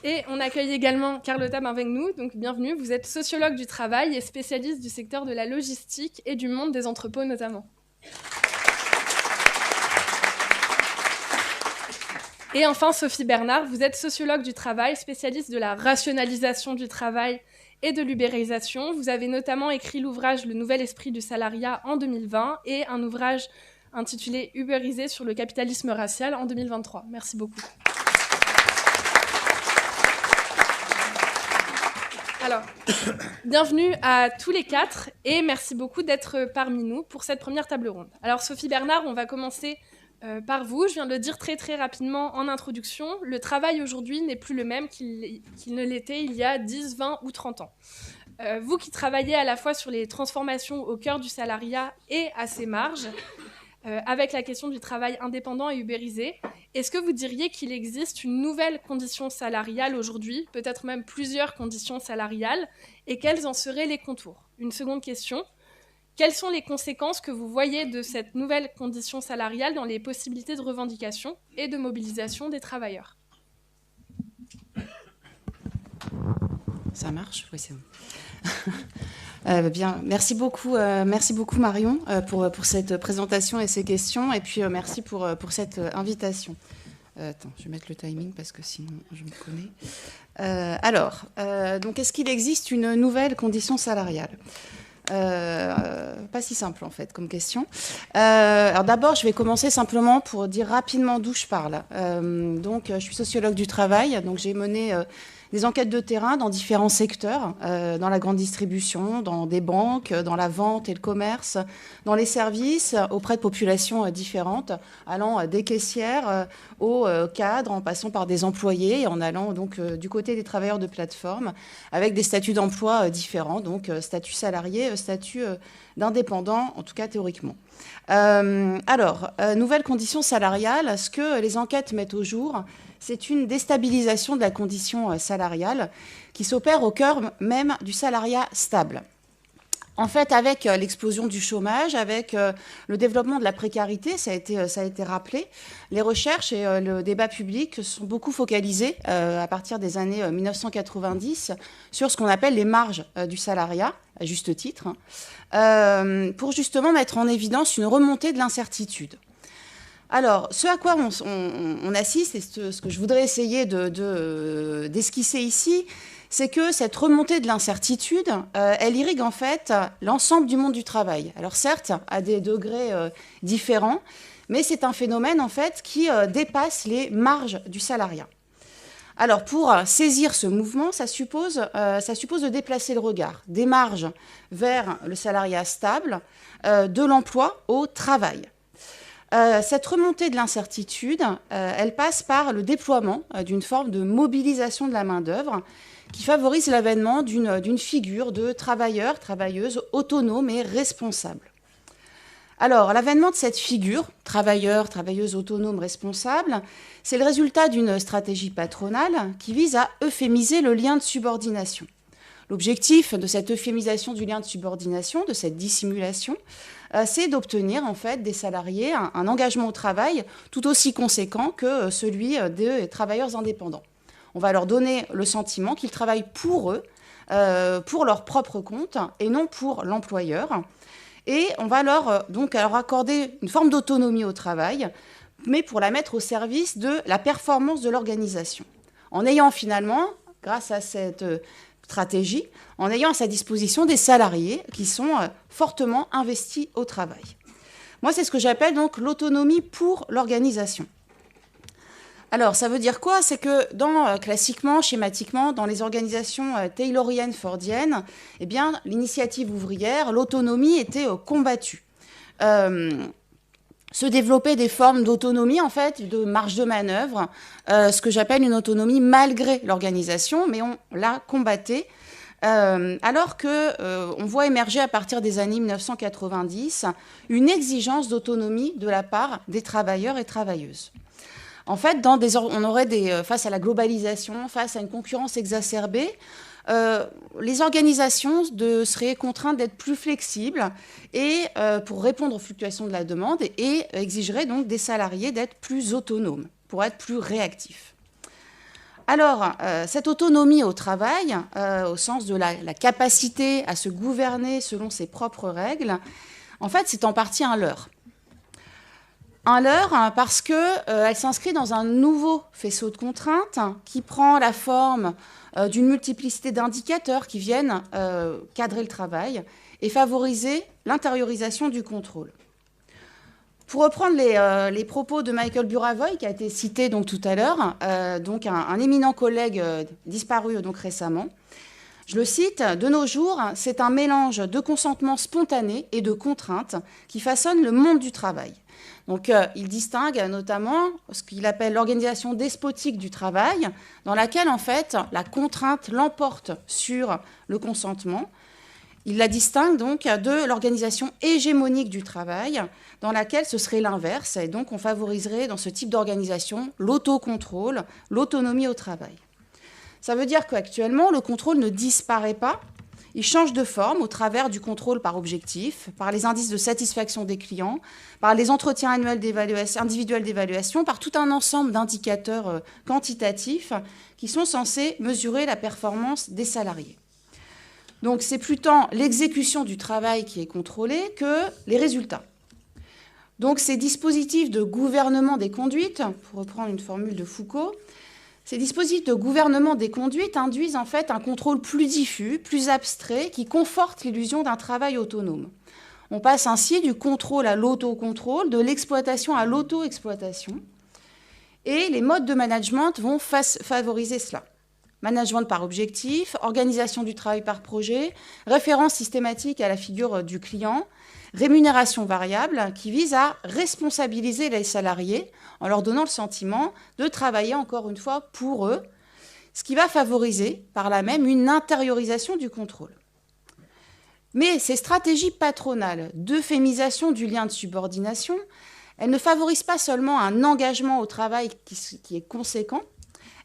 Et on accueille également Carlotta Benvegnou, donc bienvenue. Vous êtes sociologue du travail et spécialiste du secteur de la logistique et du monde des entrepôts notamment. Et enfin Sophie Bernard, vous êtes sociologue du travail, spécialiste de la rationalisation du travail et de l'ubérisation. Vous avez notamment écrit l'ouvrage « Le nouvel esprit du salariat » en 2020 et un ouvrage intitulé « Ubérisé sur le capitalisme racial » en 2023. Merci beaucoup. Alors, bienvenue à tous les quatre et merci beaucoup d'être parmi nous pour cette première table ronde. Alors Sophie Bernard, on va commencer par vous. Je viens de le dire très très rapidement en introduction. Le travail aujourd'hui n'est plus le même qu'il ne l'était il y a 10, 20 ou 30 ans. Vous qui travaillez à la fois sur les transformations au cœur du salariat et à ses marges, avec la question du travail indépendant et ubérisé, est-ce que vous diriez qu'il existe une nouvelle condition salariale aujourd'hui, peut-être même plusieurs conditions salariales, et quels en seraient les contours ? Une seconde question, quelles sont les conséquences que vous voyez de cette nouvelle condition salariale dans les possibilités de revendication et de mobilisation des travailleurs ? Ça marche ? Oui, c'est bon. Bien, merci beaucoup Marion pour cette présentation et ces questions, et puis merci pour cette invitation. Attends, je vais mettre le timing parce que sinon je me connais. Donc, est-ce qu'il existe une nouvelle condition salariale ? Pas si simple en fait comme question. Alors d'abord, je vais commencer simplement pour dire rapidement d'où je parle. Donc, je suis sociologue du travail, donc j'ai mené des enquêtes de terrain dans différents secteurs, dans la grande distribution, dans des banques, dans la vente et le commerce, dans les services, auprès de populations différentes, allant des caissières aux cadres, en passant par des employés et en allant donc du côté des travailleurs de plateforme, avec des statuts d'emploi différents, donc statut salarié, statut d'indépendant, en tout cas théoriquement. Nouvelles conditions salariales, ce que les enquêtes mettent au jour, c'est une déstabilisation de la condition salariale qui s'opère au cœur même du salariat stable. En fait, avec l'explosion du chômage, avec le développement de la précarité, ça a été rappelé, les recherches et le débat public sont beaucoup focalisés à partir des années 1990 sur ce qu'on appelle les marges du salariat, à juste titre, pour justement mettre en évidence une remontée de l'incertitude. Alors, ce à quoi on assiste, et ce que je voudrais essayer d'esquisser ici, c'est que cette remontée de l'incertitude, elle irrigue en fait l'ensemble du monde du travail. Alors certes, à des degrés différents, mais c'est un phénomène en fait qui dépasse les marges du salariat. Alors pour saisir ce mouvement, ça suppose de déplacer le regard des marges vers le salariat stable, de l'emploi au travail. Cette remontée de l'incertitude, elle passe par le déploiement d'une forme de mobilisation de la main-d'œuvre qui favorise l'avènement d'une figure de travailleur, travailleuse autonome et responsable. Alors, l'avènement de cette figure, travailleur, travailleuse autonome, responsable, c'est le résultat d'une stratégie patronale qui vise à euphémiser le lien de subordination. L'objectif de cette euphémisation du lien de subordination, de cette dissimulation, c'est d'obtenir en fait des salariés un engagement au travail tout aussi conséquent que celui des travailleurs indépendants. On va leur donner le sentiment qu'ils travaillent pour eux, pour leur propre compte et non pour l'employeur. Et on va leur accorder une forme d'autonomie au travail, mais pour la mettre au service de la performance de l'organisation. En ayant finalement, grâce à cette stratégie, en ayant à sa disposition des salariés qui sont fortement investis au travail. Moi, c'est ce que j'appelle donc l'autonomie pour l'organisation. Alors, ça veut dire quoi? C'est que classiquement, schématiquement, dans les organisations tayloriennes, fordiennes, eh bien, l'initiative ouvrière, l'autonomie était combattue. Se développaient des formes d'autonomie, en fait, de marge de manœuvre, ce que j'appelle une autonomie malgré l'organisation, mais on la combattait. Alors qu'on voit émerger à partir des années 1990 une exigence d'autonomie de la part des travailleurs et travailleuses. En fait, on aurait face à la globalisation, face à une concurrence exacerbée, les organisations seraient contraintes d'être plus flexibles et pour répondre aux fluctuations de la demande et exigeraient donc des salariés d'être plus autonomes, pour être plus réactifs. Alors, cette autonomie au travail, au sens de la capacité à se gouverner selon ses propres règles, en fait, c'est en partie un leurre. Un leurre parce qu'elle s'inscrit dans un nouveau faisceau de contraintes qui prend la forme d'une multiplicité d'indicateurs qui viennent cadrer le travail et favoriser l'intériorisation du contrôle. Pour reprendre les propos de Michael Buravoy, qui a été cité donc, tout à l'heure, donc un éminent collègue disparu donc, récemment, je le cite, « De nos jours, c'est un mélange de consentement spontané et de contraintes qui façonne le monde du travail. » Donc, il distingue notamment ce qu'il appelle l'organisation despotique du travail, dans laquelle, en fait, la contrainte l'emporte sur le consentement. Il la distingue donc de l'organisation hégémonique du travail, dans laquelle ce serait l'inverse. Et donc, on favoriserait dans ce type d'organisation l'autocontrôle, l'autonomie au travail. Ça veut dire qu'actuellement, le contrôle ne disparaît pas. Il change de forme au travers du contrôle par objectif, par les indices de satisfaction des clients, par les entretiens annuels individuels d'évaluation, par tout un ensemble d'indicateurs quantitatifs qui sont censés mesurer la performance des salariés. Donc c'est plus tant l'exécution du travail qui est contrôlée que les résultats. Donc ces dispositifs de gouvernement des conduites, pour reprendre une formule de Foucault, ces dispositifs de gouvernement des conduites induisent en fait un contrôle plus diffus, plus abstrait, qui conforte l'illusion d'un travail autonome. On passe ainsi du contrôle à l'autocontrôle, de l'exploitation à l'auto-exploitation, et les modes de management vont favoriser cela. management par objectif, organisation du travail par projet, référence systématique à la figure du client, rémunération variable qui vise à responsabiliser les salariés en leur donnant le sentiment de travailler encore une fois pour eux, ce qui va favoriser par là même une intériorisation du contrôle. Mais ces stratégies patronales d'euphémisation du lien de subordination, elles ne favorisent pas seulement un engagement au travail qui est conséquent,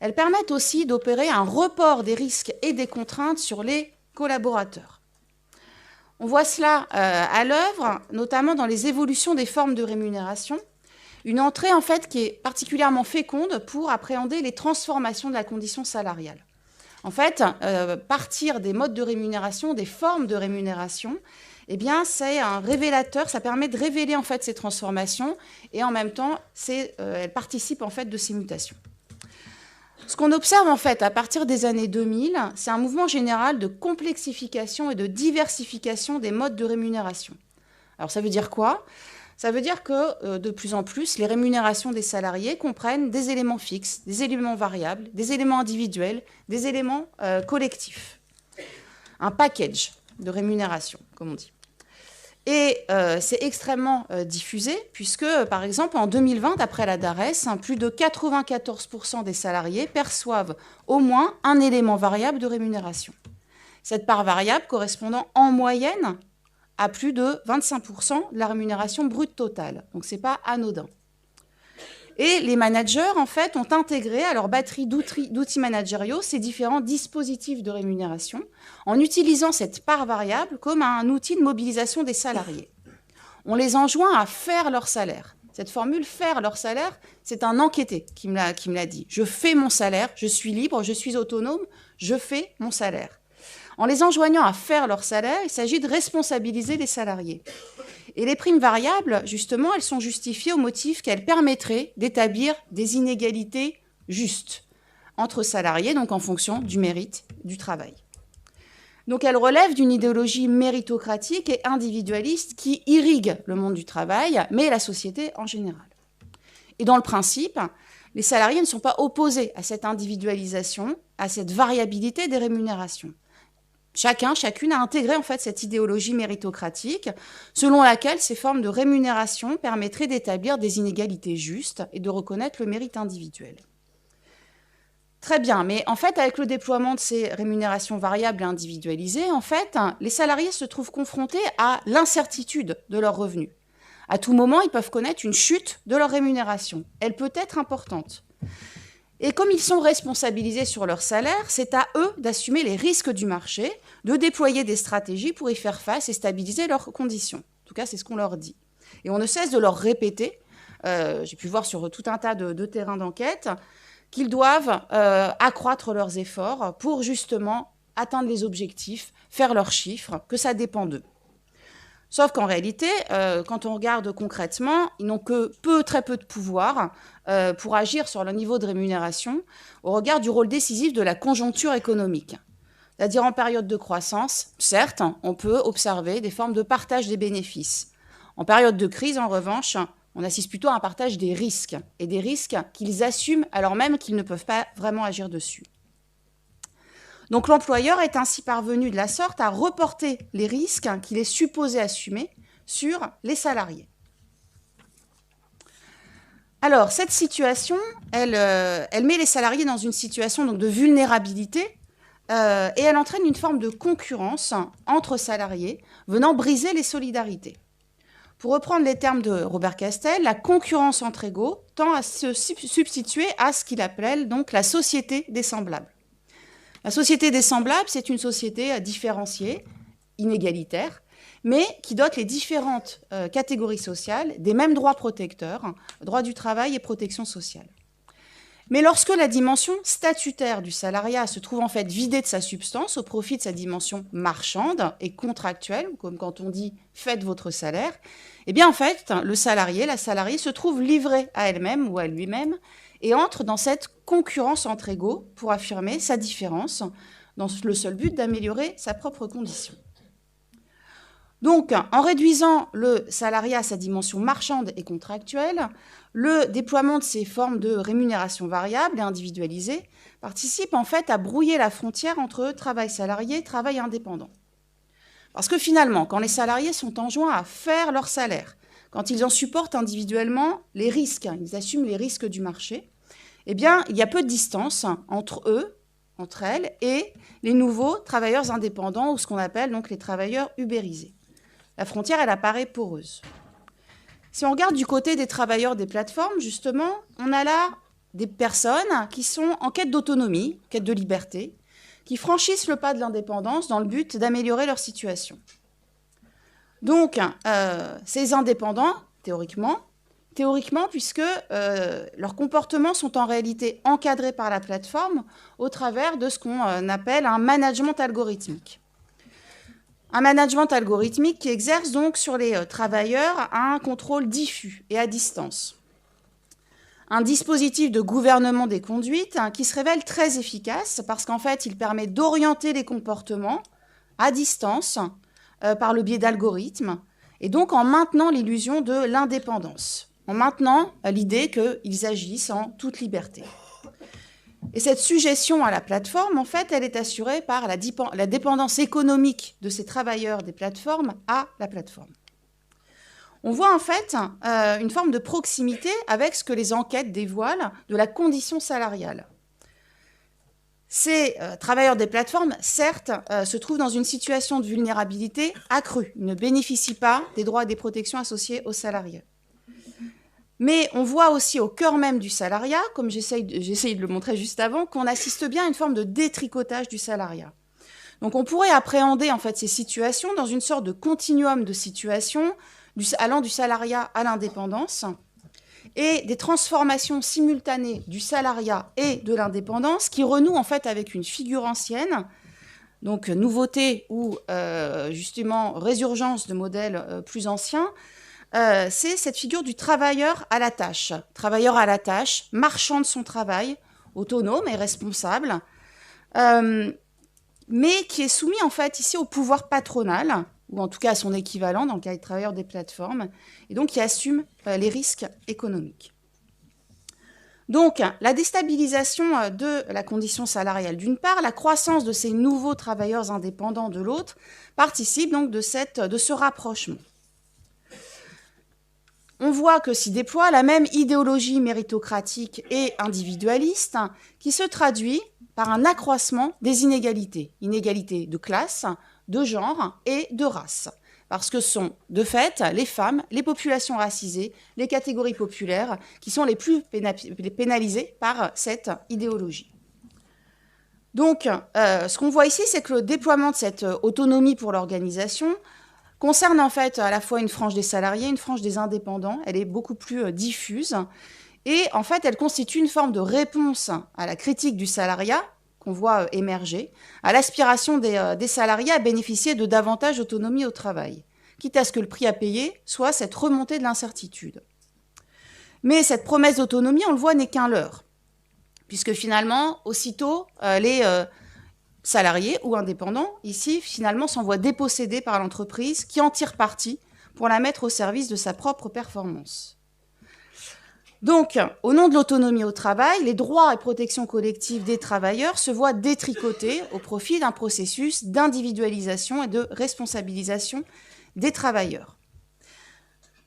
elles permettent aussi d'opérer un report des risques et des contraintes sur les collaborateurs. On voit cela à l'œuvre, notamment dans les évolutions des formes de rémunération, une entrée en fait qui est particulièrement féconde pour appréhender les transformations de la condition salariale. En fait, partir des modes de rémunération, des formes de rémunération, eh bien, c'est un révélateur, ça permet de révéler en fait ces transformations et en même temps, elles participent en fait de ces mutations. Ce qu'on observe en fait à partir des années 2000, c'est un mouvement général de complexification et de diversification des modes de rémunération. Alors ça veut dire quoi ? Ça veut dire que de plus en plus, les rémunérations des salariés comprennent des éléments fixes, des éléments variables, des éléments individuels, des éléments collectifs. Un package de rémunération, comme on dit. Et c'est extrêmement diffusé, puisque, par exemple, en 2020, d'après la DARES, plus de 94% des salariés perçoivent au moins un élément variable de rémunération. Cette part variable correspondant en moyenne à plus de 25% de la rémunération brute totale. Donc, ce n'est pas anodin. Et les managers, en fait, ont intégré à leur batterie d'outils managériaux ces différents dispositifs de rémunération en utilisant cette part variable comme un outil de mobilisation des salariés. On les enjoint à faire leur salaire. Cette formule « faire leur salaire », c'est un enquêté qui me l'a dit. Je fais mon salaire, je suis libre, je suis autonome, je fais mon salaire. En les enjoignant à faire leur salaire, il s'agit de responsabiliser les salariés. Et les primes variables, justement, elles sont justifiées au motif qu'elles permettraient d'établir des inégalités justes entre salariés, donc en fonction du mérite du travail. Donc elles relèvent d'une idéologie méritocratique et individualiste qui irrigue le monde du travail, mais la société en général. Et dans le principe, les salariés ne sont pas opposés à cette individualisation, à cette variabilité des rémunérations. Chacune a intégré en fait cette idéologie méritocratique selon laquelle ces formes de rémunération permettraient d'établir des inégalités justes et de reconnaître le mérite individuel. Très bien, mais en fait, avec le déploiement de ces rémunérations variables et individualisées, en fait, les salariés se trouvent confrontés à l'incertitude de leurs revenus. À tout moment, ils peuvent connaître une chute de leur rémunération. Elle peut être importante. Et comme ils sont responsabilisés sur leur salaire, c'est à eux d'assumer les risques du marché, de déployer des stratégies pour y faire face et stabiliser leurs conditions. En tout cas, c'est ce qu'on leur dit. Et on ne cesse de leur répéter, j'ai pu voir sur tout un tas de terrains d'enquête, qu'ils doivent accroître leurs efforts pour justement atteindre les objectifs, faire leurs chiffres, que ça dépend d'eux. Sauf qu'en réalité, quand on regarde concrètement, ils n'ont que très peu de pouvoir pour agir sur le niveau de rémunération au regard du rôle décisif de la conjoncture économique. C'est-à-dire en période de croissance, certes, on peut observer des formes de partage des bénéfices. En période de crise, en revanche, on assiste plutôt à un partage des risques, et des risques qu'ils assument alors même qu'ils ne peuvent pas vraiment agir dessus. Donc l'employeur est ainsi parvenu de la sorte à reporter les risques qu'il est supposé assumer sur les salariés. Alors, cette situation, elle met les salariés dans une situation donc, de vulnérabilité et elle entraîne une forme de concurrence entre salariés venant briser les solidarités. Pour reprendre les termes de Robert Castel, la concurrence entre égaux tend à se substituer à ce qu'il appelle donc la société des semblables. La société des semblables, c'est une société différenciée, inégalitaire, mais qui dote les différentes catégories sociales des mêmes droits protecteurs, droit du travail et protection sociale. Mais lorsque la dimension statutaire du salariat se trouve en fait vidée de sa substance au profit de sa dimension marchande et contractuelle, comme quand on dit « faites votre salaire », eh bien en fait, le salarié, la salariée se trouve livrée à elle-même ou à lui-même et entre dans cette concurrence entre égaux pour affirmer sa différence dans le seul but d'améliorer sa propre condition. Donc, en réduisant le salariat à sa dimension marchande et contractuelle, le déploiement de ces formes de rémunération variable et individualisée participe en fait à brouiller la frontière entre travail salarié et travail indépendant. Parce que finalement, quand les salariés sont enjoints à faire leur salaire, quand ils en supportent individuellement les risques, ils assument les risques du marché, eh bien, il y a peu de distance entre eux, entre elles, et les nouveaux travailleurs indépendants, ou ce qu'on appelle donc les travailleurs ubérisés. La frontière, elle apparaît poreuse. Si on regarde du côté des travailleurs des plateformes, justement, on a là des personnes qui sont en quête d'autonomie, quête de liberté, qui franchissent le pas de l'indépendance dans le but d'améliorer leur situation. Donc, ces indépendants, théoriquement, puisque leurs comportements sont en réalité encadrés par la plateforme au travers de ce qu'on appelle un management algorithmique. Un management algorithmique qui exerce donc sur les travailleurs un contrôle diffus et à distance. Un dispositif de gouvernement des conduites qui se révèle très efficace parce qu'en fait, il permet d'orienter les comportements à distance par le biais d'algorithmes et donc en maintenant l'illusion de l'indépendance, en maintenant l'idée qu'ils agissent en toute liberté. Et cette sujétion à la plateforme, en fait, elle est assurée par la dépendance économique de ces travailleurs des plateformes à la plateforme. On voit en fait une forme de proximité avec ce que les enquêtes dévoilent de la condition salariale. Ces travailleurs des plateformes, certes, se trouvent dans une situation de vulnérabilité accrue. Ils ne bénéficient pas des droits et des protections associés aux salariés. Mais on voit aussi au cœur même du salariat, comme j'essaye de le montrer juste avant, qu'on assiste bien à une forme de détricotage du salariat. Donc on pourrait appréhender en fait ces situations dans une sorte de continuum de situations allant du salariat à l'indépendance et des transformations simultanées du salariat et de l'indépendance qui renouent en fait avec une figure ancienne, donc nouveauté ou justement résurgence de modèles plus anciens. C'est cette figure du travailleur à la tâche, marchand de son travail, autonome et responsable, mais qui est soumis en fait ici au pouvoir patronal, ou en tout cas à son équivalent dans le cas des travailleurs des plateformes, et donc qui assume les risques économiques. Donc, la déstabilisation de la condition salariale d'une part, la croissance de ces nouveaux travailleurs indépendants de l'autre, participe donc de ce rapprochement. On voit que s'y déploie la même idéologie méritocratique et individualiste qui se traduit par un accroissement des inégalités. Inégalités de classe, de genre et de race. Parce que ce sont, de fait, les femmes, les populations racisées, les catégories populaires qui sont les plus pénalisées par cette idéologie. Donc, ce qu'on voit ici, c'est que le déploiement de cette autonomie pour l'organisation concerne en fait à la fois une frange des salariés, une frange des indépendants. Elle est beaucoup plus diffuse. Et en fait, elle constitue une forme de réponse à la critique du salariat qu'on voit émerger, à l'aspiration des salariés à bénéficier de davantage d'autonomie au travail, quitte à ce que le prix à payer soit cette remontée de l'incertitude. Mais cette promesse d'autonomie, on le voit, n'est qu'un leurre, puisque finalement, aussitôt, les salariés ou indépendants, ici, finalement, s'en voient dépossédés par l'entreprise qui en tire parti pour la mettre au service de sa propre performance. Donc, au nom de l'autonomie au travail, les droits et protections collectives des travailleurs se voient détricotés au profit d'un processus d'individualisation et de responsabilisation des travailleurs.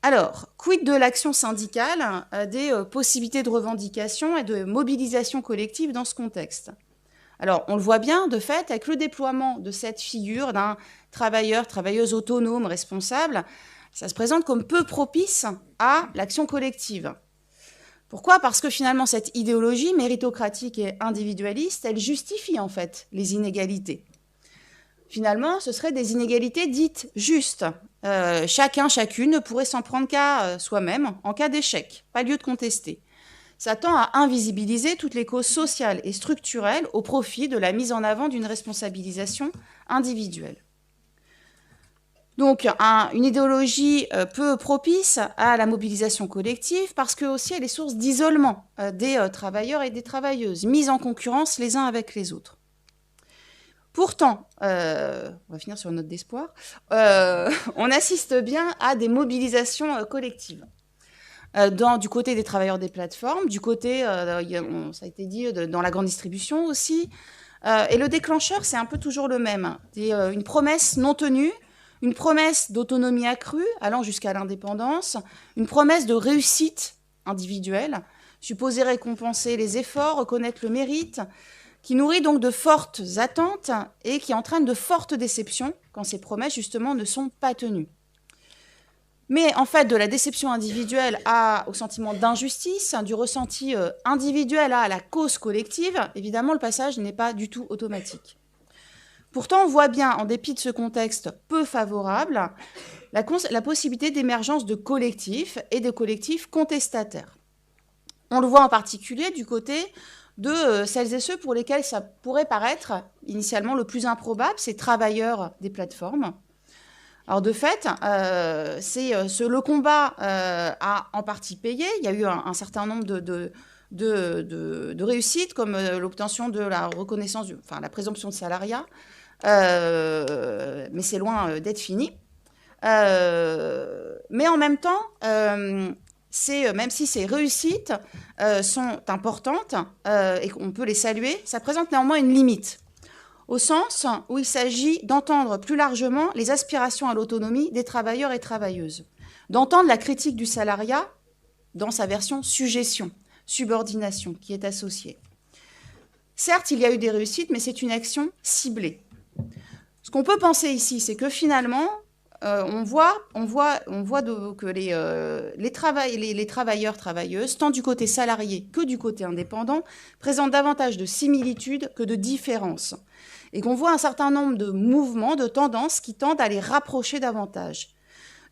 Alors, quid de l'action syndicale, des possibilités de revendication et de mobilisation collective dans ce contexte ? Alors, on le voit bien, de fait, avec le déploiement de cette figure d'un travailleur, travailleuse autonome, responsable, ça se présente comme peu propice à l'action collective. Pourquoi ? Parce que finalement, cette idéologie méritocratique et individualiste, elle justifie en fait les inégalités. Finalement, ce seraient des inégalités dites justes. Chacun, chacune ne pourrait s'en prendre qu'à soi-même en cas d'échec, pas lieu de contester. Ça tend à invisibiliser toutes les causes sociales et structurelles au profit de la mise en avant d'une responsabilisation individuelle. Donc, une idéologie peu propice à la mobilisation collective parce que aussi elle est source d'isolement des travailleurs et des travailleuses, mis en concurrence les uns avec les autres. Pourtant, on va finir sur une note d'espoir, on assiste bien à des mobilisations collectives. du côté des travailleurs des plateformes, du côté, ça a été dit, dans la grande distribution aussi. Et le déclencheur, c'est un peu toujours le même. C'est une promesse non tenue, une promesse d'autonomie accrue, allant jusqu'à l'indépendance, une promesse de réussite individuelle, supposée récompenser les efforts, reconnaître le mérite, qui nourrit donc de fortes attentes et qui entraîne de fortes déceptions quand ces promesses, justement, ne sont pas tenues. Mais en fait, de la déception individuelle au sentiment d'injustice, du ressenti individuel à la cause collective, évidemment, le passage n'est pas du tout automatique. Pourtant, on voit bien, en dépit de ce contexte peu favorable, la possibilité d'émergence de collectifs et de collectifs contestataires. On le voit en particulier du côté de celles et ceux pour lesquels ça pourrait paraître initialement le plus improbable, ces travailleurs des plateformes. Alors de fait, le combat a en partie payé. Il y a eu un certain nombre de réussites, comme l'obtention de la reconnaissance, la présomption de salariat, mais c'est loin d'être fini. Mais en même temps, même si ces réussites sont importantes et qu'on peut les saluer, ça présente néanmoins une limite, au sens où il s'agit d'entendre plus largement les aspirations à l'autonomie des travailleurs et travailleuses, d'entendre la critique du salariat dans sa version sujétion, subordination, qui est associée. Certes, il y a eu des réussites, mais c'est une action ciblée. Ce qu'on peut penser ici, c'est que finalement, on voit que les travailleurs, travailleuses, tant du côté salarié que du côté indépendant, présentent davantage de similitudes que de différences. Et qu'on voit un certain nombre de mouvements, de tendances qui tendent à les rapprocher davantage.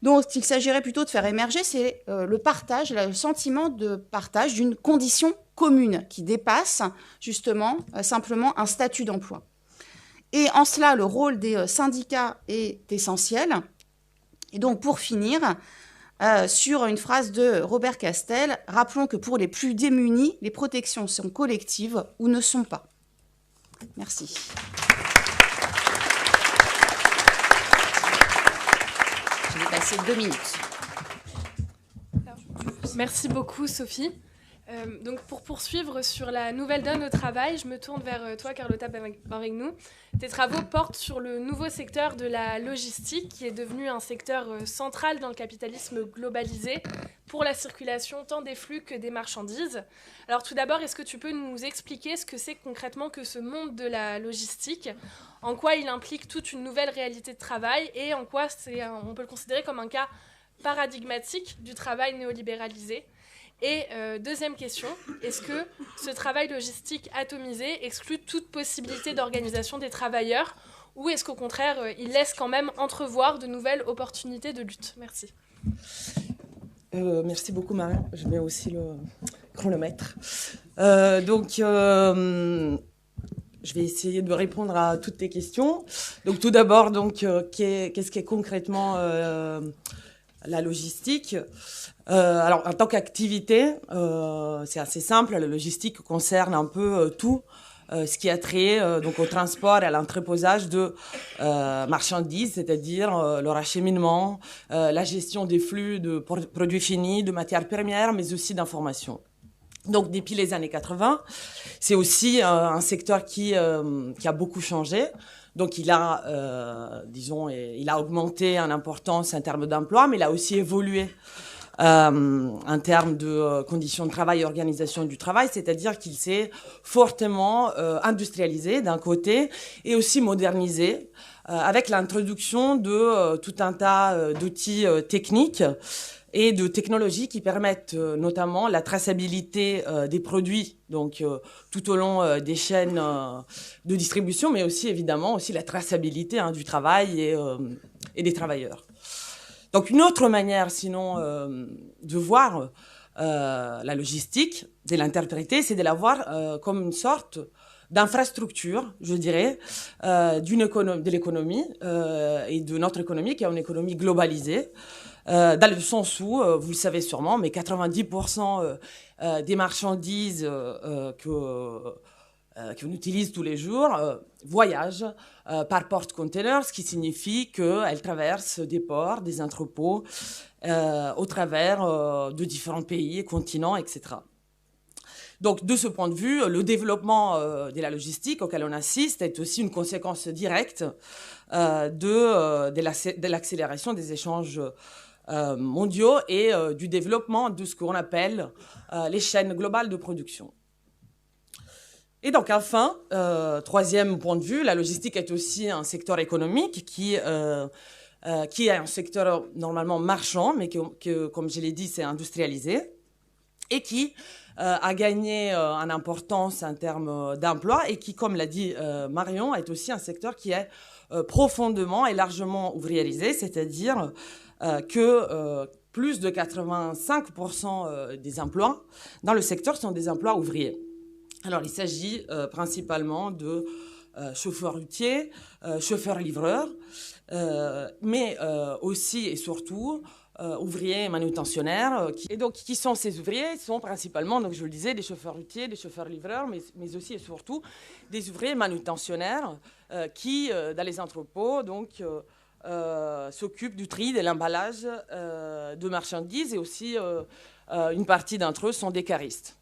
Donc, ce qu'il s'agirait plutôt de faire émerger, c'est le partage, le sentiment de partage d'une condition commune qui dépasse justement simplement un statut d'emploi. Et en cela, le rôle des syndicats est essentiel. Et donc, pour finir, sur une phrase de Robert Castel, rappelons que pour les plus démunis, les protections sont collectives ou ne sont pas. Merci. Je vais passer 2 minutes. Merci beaucoup, Sophie. Donc pour poursuivre sur la nouvelle donne au travail, je me tourne vers toi, Carlotta Benvegnou. Tes travaux portent sur le nouveau secteur de la logistique, qui est devenu un secteur central dans le capitalisme globalisé pour la circulation tant des flux que des marchandises. Alors tout d'abord, est-ce que tu peux nous expliquer ce que c'est concrètement que ce monde de la logistique, en quoi il implique toute une nouvelle réalité de travail et en quoi on peut le considérer comme un cas paradigmatique du travail néolibéralisé? Et deuxième question, est-ce que ce travail logistique atomisé exclut toute possibilité d'organisation des travailleurs ou est-ce qu'au contraire, il laisse quand même entrevoir de nouvelles opportunités de lutte? Merci. Merci beaucoup, Marion. Je mets aussi le chronomètre. Je vais essayer de répondre à toutes tes questions. Donc, tout d'abord, qu'est-ce qu'est concrètement la logistique? Alors, en tant qu'activité, c'est assez simple. La logistique concerne un peu tout ce qui a trait au transport et à l'entreposage de marchandises, c'est-à-dire leur acheminement, la gestion des flux de produits finis, de matières premières, mais aussi d'informations. Donc, depuis les années 80, c'est aussi un secteur qui a beaucoup changé. Donc, il a augmenté en importance en termes d'emploi, mais il a aussi évolué en termes de conditions de travail et organisation du travail, c'est-à-dire qu'il s'est fortement industrialisé d'un côté et aussi modernisé avec l'introduction de tout un tas d'outils techniques et de technologies qui permettent notamment la traçabilité des produits, donc tout au long des chaînes de distribution, mais aussi évidemment aussi la traçabilité du travail et des travailleurs. Donc une autre manière sinon de voir la logistique, de l'interpréter, c'est de la voir comme une sorte d'infrastructure, je dirais, de l'économie et de notre économie qui est une économie globalisée. Dans le sens où, vous le savez sûrement, mais 90% des marchandises qu'on utilise tous les jours, voyagent par porte-container, ce qui signifie qu'elles traversent des ports, des entrepôts, au travers de différents pays, continents, etc. Donc, de ce point de vue, le développement de la logistique auquel on assiste est aussi une conséquence directe de l'accélération des échanges mondiaux et du développement de ce qu'on appelle les chaînes globales de production. Et donc, enfin, troisième point de vue, la logistique est aussi un secteur économique qui est un secteur normalement marchand, mais que comme je l'ai dit, c'est industrialisé, et qui a gagné en importance en termes d'emploi, et qui, comme l'a dit Marion, est aussi un secteur qui est profondément et largement ouvriérisé, c'est-à-dire que plus de 85% des emplois dans le secteur sont des emplois ouvriers. Alors, il s'agit principalement de chauffeurs routiers, chauffeurs-livreurs, mais aussi et surtout ouvriers et manutentionnaires. Et donc, qui sont ces ouvriers? Ce sont principalement, donc je le disais, des chauffeurs routiers, des chauffeurs-livreurs, mais aussi et surtout des ouvriers manutentionnaires qui, dans les entrepôts, donc, s'occupent du tri, de l'emballage de marchandises, et aussi une partie d'entre eux sont des caristes.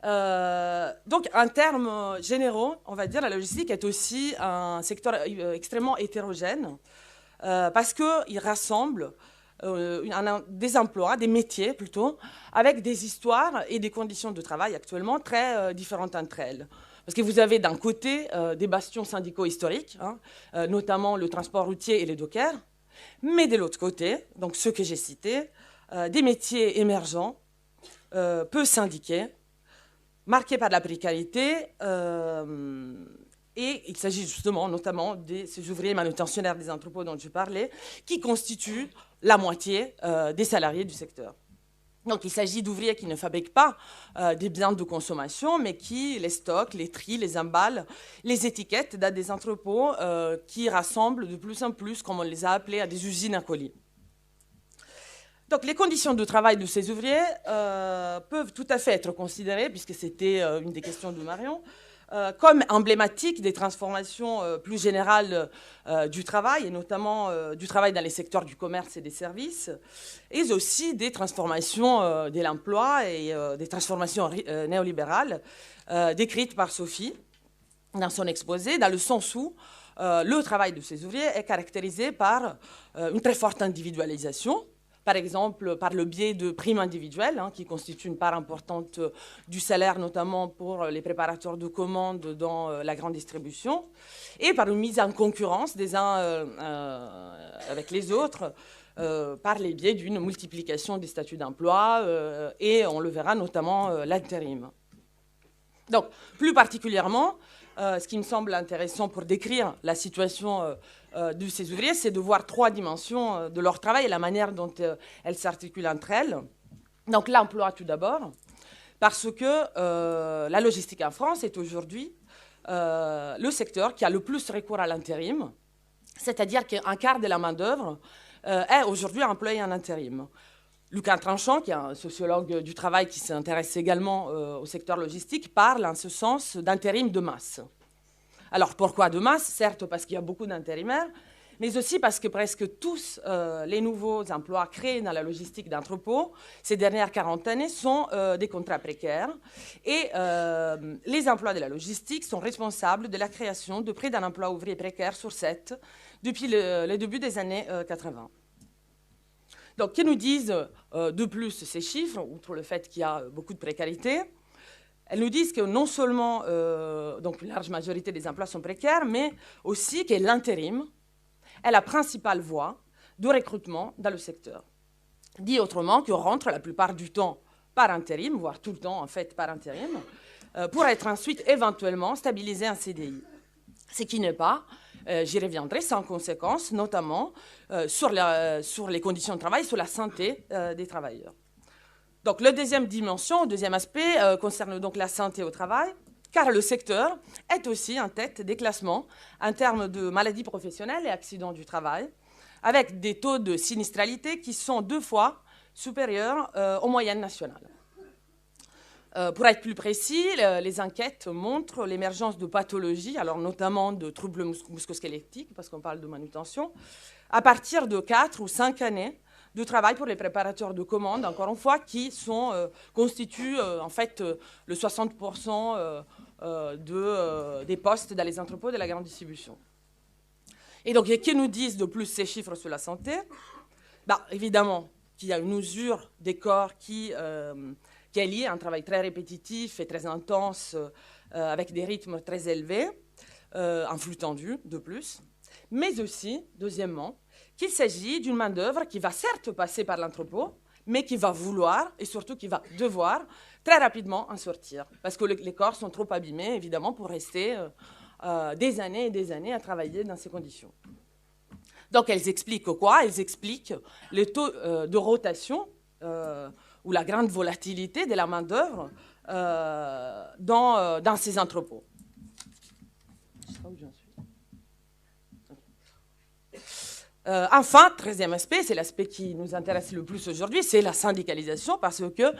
Donc, en termes généraux, on va dire, la logistique est aussi un secteur extrêmement hétérogène parce qu'il rassemble des emplois, des métiers plutôt, avec des histoires et des conditions de travail actuellement très différentes entre elles. Parce que vous avez d'un côté des bastions syndicaux historiques, notamment le transport routier et les dockers, mais de l'autre côté, donc ceux que j'ai cités, des métiers émergents, peu syndiqués, marqués par la précarité, et il s'agit justement notamment de ces ouvriers manutentionnaires des entrepôts dont je parlais, qui constituent la moitié des salariés du secteur. Donc il s'agit d'ouvriers qui ne fabriquent pas des biens de consommation, mais qui les stockent, les trient, les emballent, les étiquettent dans des entrepôts qui rassemblent de plus en plus, comme on les a appelés, à des usines à colis. Donc, les conditions de travail de ces ouvriers peuvent tout à fait être considérées, puisque c'était une des questions de Marion, comme emblématiques des transformations plus générales du travail, et notamment du travail dans les secteurs du commerce et des services, et aussi des transformations de l'emploi et des transformations néolibérales décrites par Sophie dans son exposé, dans le sens où le travail de ces ouvriers est caractérisé par une très forte individualisation, par exemple par le biais de primes individuelles, qui constituent une part importante du salaire, notamment pour les préparateurs de commandes dans la grande distribution, et par une mise en concurrence des uns avec les autres, par les biais d'une multiplication des statuts d'emploi, et on le verra notamment l'intérim. Donc, plus particulièrement, ce qui me semble intéressant pour décrire la situation de ces ouvriers, c'est de voir trois dimensions de leur travail et la manière dont elles s'articulent entre elles. Donc l'emploi tout d'abord, parce que la logistique en France est aujourd'hui le secteur qui a le plus recours à l'intérim, c'est-à-dire qu'un quart de la main-d'œuvre est aujourd'hui employée en intérim. Lucas Tranchant, qui est un sociologue du travail qui s'intéresse également au secteur logistique, parle en ce sens d'intérim de masse. Alors pourquoi de masse? Certes parce qu'il y a beaucoup d'intérimaires, mais aussi parce que presque tous les nouveaux emplois créés dans la logistique d'entrepôt ces dernières 40 années sont des contrats précaires. Et les emplois de la logistique sont responsables de la création de près d'un emploi ouvrier précaire sur 7 depuis le début des années 80. Donc, que nous disent de plus ces chiffres, outre le fait qu'il y a beaucoup de précarité? Elles nous disent que non seulement donc une large majorité des emplois sont précaires, mais aussi que l'intérim est la principale voie de recrutement dans le secteur. Dit autrement, qu'on rentre la plupart du temps par intérim, voire tout le temps en fait par intérim, pour être ensuite éventuellement stabilisé en CDI. Ce qui n'est pas, j'y reviendrai, sans conséquence, notamment sur les conditions de travail, sur la santé des travailleurs. Donc, la deuxième dimension, le deuxième aspect concerne donc la santé au travail, car le secteur est aussi en tête des classements en termes de maladies professionnelles et accidents du travail, avec des taux de sinistralité qui sont 2 fois supérieurs aux moyennes nationales. Pour être plus précis, les enquêtes montrent l'émergence de pathologies, alors notamment de troubles musculosquelettiques, parce qu'on parle de manutention, à partir de 4 ou 5 années de travail pour les préparateurs de commandes, encore une fois, qui constituent en fait le 60% des postes dans les entrepôts de la grande distribution. Et donc, que nous disent de plus ces chiffres sur la santé? Évidemment qu'il y a une usure des corps qui est liée à un travail très répétitif et très intense, avec des rythmes très élevés, un flux tendu de plus, mais aussi, deuxièmement, qu'il s'agit d'une main-d'œuvre qui va certes passer par l'entrepôt, mais qui va vouloir, et surtout qui va devoir, très rapidement en sortir. Parce que les corps sont trop abîmés, évidemment, pour rester des années et des années à travailler dans ces conditions. Donc, elles expliquent quoi? Elles expliquent le taux de rotation ou la grande volatilité de la main-d'œuvre dans ces entrepôts. Je sais pas où j'en suis. Enfin, 13e aspect, c'est l'aspect qui nous intéresse le plus aujourd'hui, c'est la syndicalisation, parce que,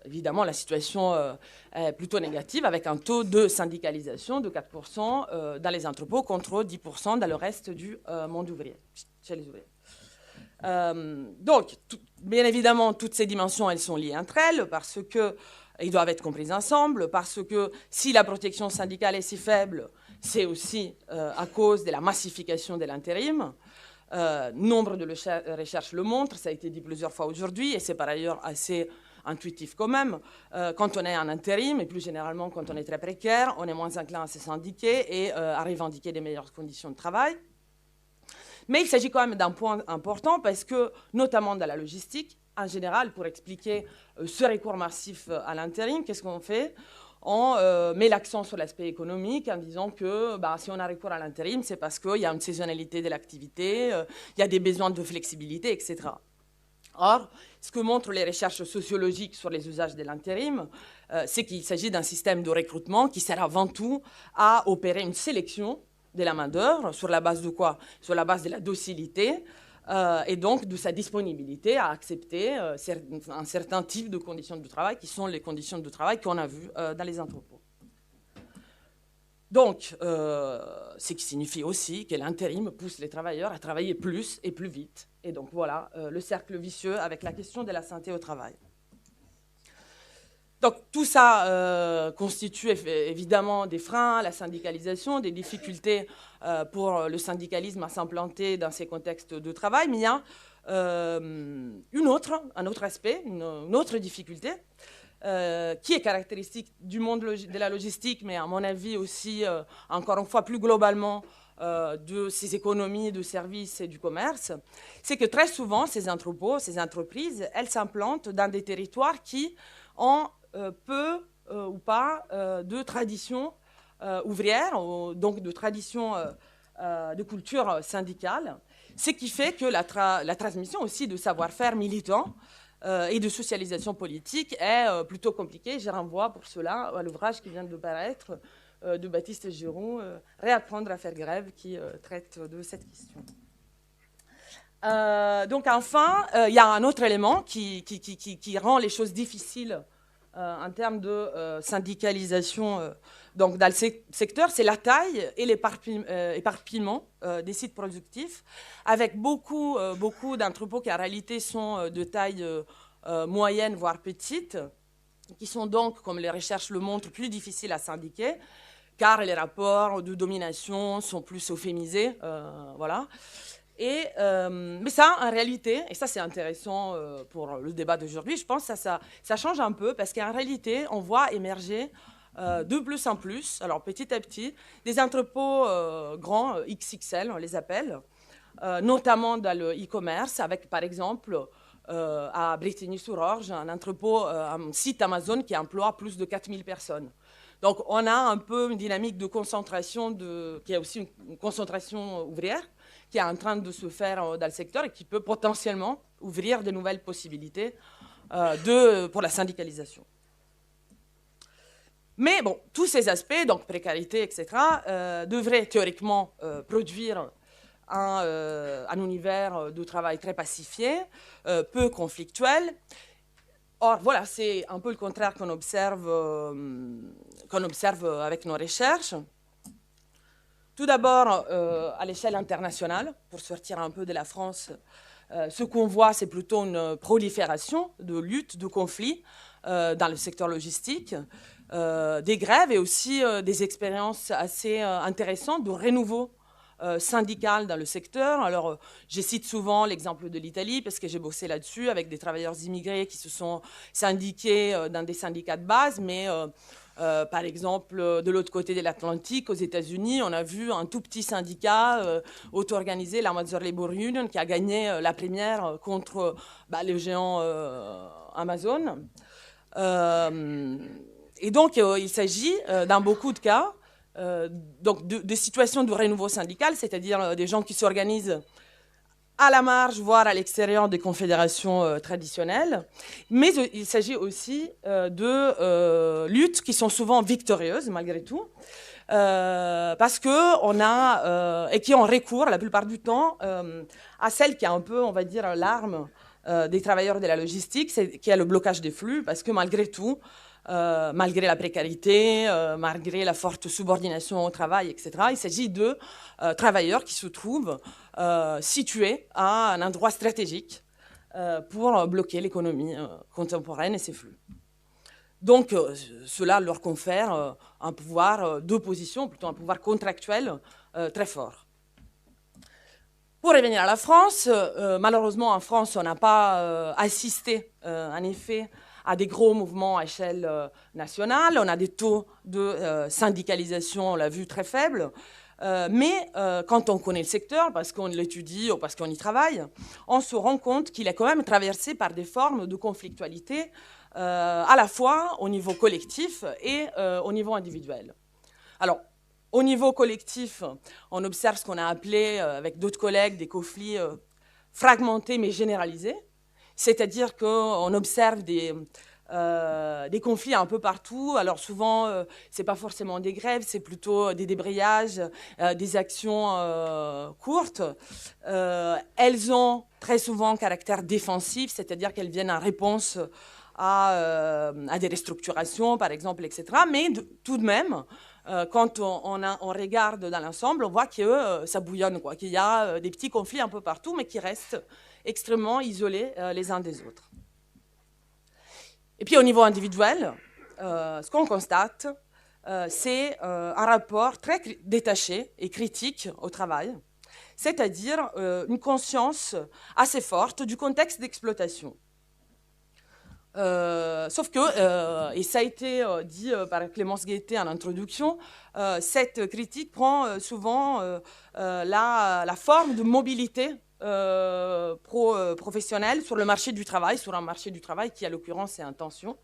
évidemment, la situation est plutôt négative, avec un taux de syndicalisation de 4% dans les entrepôts contre 10% dans le reste du monde ouvrier, chez les ouvriers. Donc, bien évidemment, toutes ces dimensions, elles sont liées entre elles, parce qu'ils doivent être compris ensemble, parce que si la protection syndicale est si faible, c'est aussi à cause de la massification de l'intérim. Nombre de recherches le montrent, ça a été dit plusieurs fois aujourd'hui, et c'est par ailleurs assez intuitif quand même. Quand on est en intérim, et plus généralement quand on est très précaire, on est moins enclin à se syndiquer et à revendiquer des meilleures conditions de travail. Mais il s'agit quand même d'un point important parce que, notamment dans la logistique, en général, pour expliquer ce recours massif à l'intérim, qu'est-ce qu'on fait? On met l'accent sur l'aspect économique en disant que si on a recours à l'intérim, c'est parce qu'il y a une saisonnalité de l'activité, il y a des besoins de flexibilité, etc. Or, ce que montrent les recherches sociologiques sur les usages de l'intérim, c'est qu'il s'agit d'un système de recrutement qui sert avant tout à opérer une sélection de la main-d'œuvre. Sur la base de quoi? Sur la base de la docilité et donc de sa disponibilité à accepter un certain type de conditions de travail qui sont les conditions de travail qu'on a vues dans les entrepôts. Donc, ce qui signifie aussi que l'intérim pousse les travailleurs à travailler plus et plus vite. Et donc voilà le cercle vicieux avec la question de la santé au travail. Donc tout ça constitue évidemment des freins à la syndicalisation, des difficultés pour le syndicalisme à s'implanter dans ces contextes de travail, mais il y a un autre aspect, une autre difficulté qui est caractéristique du monde de la logistique, mais à mon avis aussi, encore une fois plus globalement, de ces économies de services et du commerce, c'est que très souvent ces entrepôts, ces entreprises, elles s'implantent dans des territoires qui ont peu ou pas de tradition ouvrière, donc de tradition de culture syndicale, ce qui fait que la transmission aussi de savoir-faire militant et de socialisation politique est plutôt compliquée. Je renvoie pour cela à l'ouvrage qui vient de paraître de Baptiste Giroux, Réapprendre à faire grève, qui traite de cette question. Donc enfin, il y a un autre élément qui rend les choses difficiles en termes de syndicalisation donc dans le secteur, c'est la taille et l'éparpillement des sites productifs, avec beaucoup d'entrepôts qui en réalité sont de taille moyenne, voire petite, qui sont donc, comme les recherches le montrent, plus difficiles à syndiquer, car les rapports de domination sont plus euphémisés, voilà. Mais ça, en réalité, et ça c'est intéressant pour le débat d'aujourd'hui, je pense que ça change un peu, parce qu'en réalité, on voit émerger de plus en plus, alors petit à petit, des entrepôts grands, XXL, on les appelle, notamment dans le e-commerce, avec par exemple à Brétigny-sur-Orge, un entrepôt, un site Amazon qui emploie plus de 4000 personnes. Donc on a un peu une dynamique de concentration, qui est aussi une concentration ouvrière, qui est en train de se faire dans le secteur et qui peut potentiellement ouvrir de nouvelles possibilités pour la syndicalisation. Mais bon, tous ces aspects, donc précarité, etc., devraient théoriquement produire un univers de travail très pacifié, peu conflictuel. Or, voilà, c'est un peu le contraire qu'on observe avec nos recherches. Tout d'abord, à l'échelle internationale, pour sortir un peu de la France, ce qu'on voit, c'est plutôt une prolifération de luttes, de conflits dans le secteur logistique, des grèves et aussi des expériences assez intéressantes de renouveau syndical dans le secteur. Alors, je cite souvent l'exemple de l'Italie parce que j'ai bossé là-dessus avec des travailleurs immigrés qui se sont syndiqués dans des syndicats de base, mais par exemple, de l'autre côté de l'Atlantique, aux États-Unis, on a vu un tout petit syndicat auto-organisé, la Major Labor Union, qui a gagné la première contre le géant Amazon. Et donc, il s'agit, dans beaucoup de cas, donc de situations de renouveau syndical, c'est-à-dire des gens qui s'organisent à la marge, voire à l'extérieur des confédérations traditionnelles. Mais il s'agit aussi de luttes qui sont souvent victorieuses, malgré tout, parce qu'on a, et qui ont recours, la plupart du temps, à celle qui est un peu, on va dire, l'arme des travailleurs de la logistique, qui est le blocage des flux, parce que malgré tout, malgré la précarité, malgré la forte subordination au travail, etc., il s'agit de travailleurs qui se trouvent situés à un endroit stratégique pour bloquer l'économie contemporaine et ses flux. Donc, cela leur confère un pouvoir d'opposition, plutôt un pouvoir contractuel très fort. Pour revenir à la France, malheureusement, en France, on n'a pas assisté, en effet, à des gros mouvements à échelle nationale. On a des taux de syndicalisation, on l'a vu, très faibles. Mais quand on connaît le secteur, parce qu'on l'étudie ou parce qu'on y travaille, on se rend compte qu'il est quand même traversé par des formes de conflictualité, à la fois au niveau collectif et au niveau individuel. Alors, au niveau collectif, on observe ce qu'on a appelé, avec d'autres collègues, des conflits fragmentés mais généralisés. C'est-à-dire qu'on observe des conflits un peu partout. Alors souvent, ce n'est pas forcément des grèves, c'est plutôt des débrayages, des actions courtes. Elles ont très souvent caractère défensif, c'est-à-dire qu'elles viennent en réponse à des restructurations, par exemple, etc. Mais tout de même, quand on regarde dans l'ensemble, on voit que ça bouillonne, quoi, qu'il y a des petits conflits un peu partout, mais qui restent extrêmement isolés les uns des autres. Et puis au niveau individuel, ce qu'on constate, c'est un rapport très détaché et critique au travail, c'est-à-dire une conscience assez forte du contexte d'exploitation. Sauf que, et ça a été dit par Clémence Guettet en introduction, cette critique prend souvent la forme de mobilité professionnelle sur le marché du travail, sur un marché du travail qui, à l'occurrence, est en tension.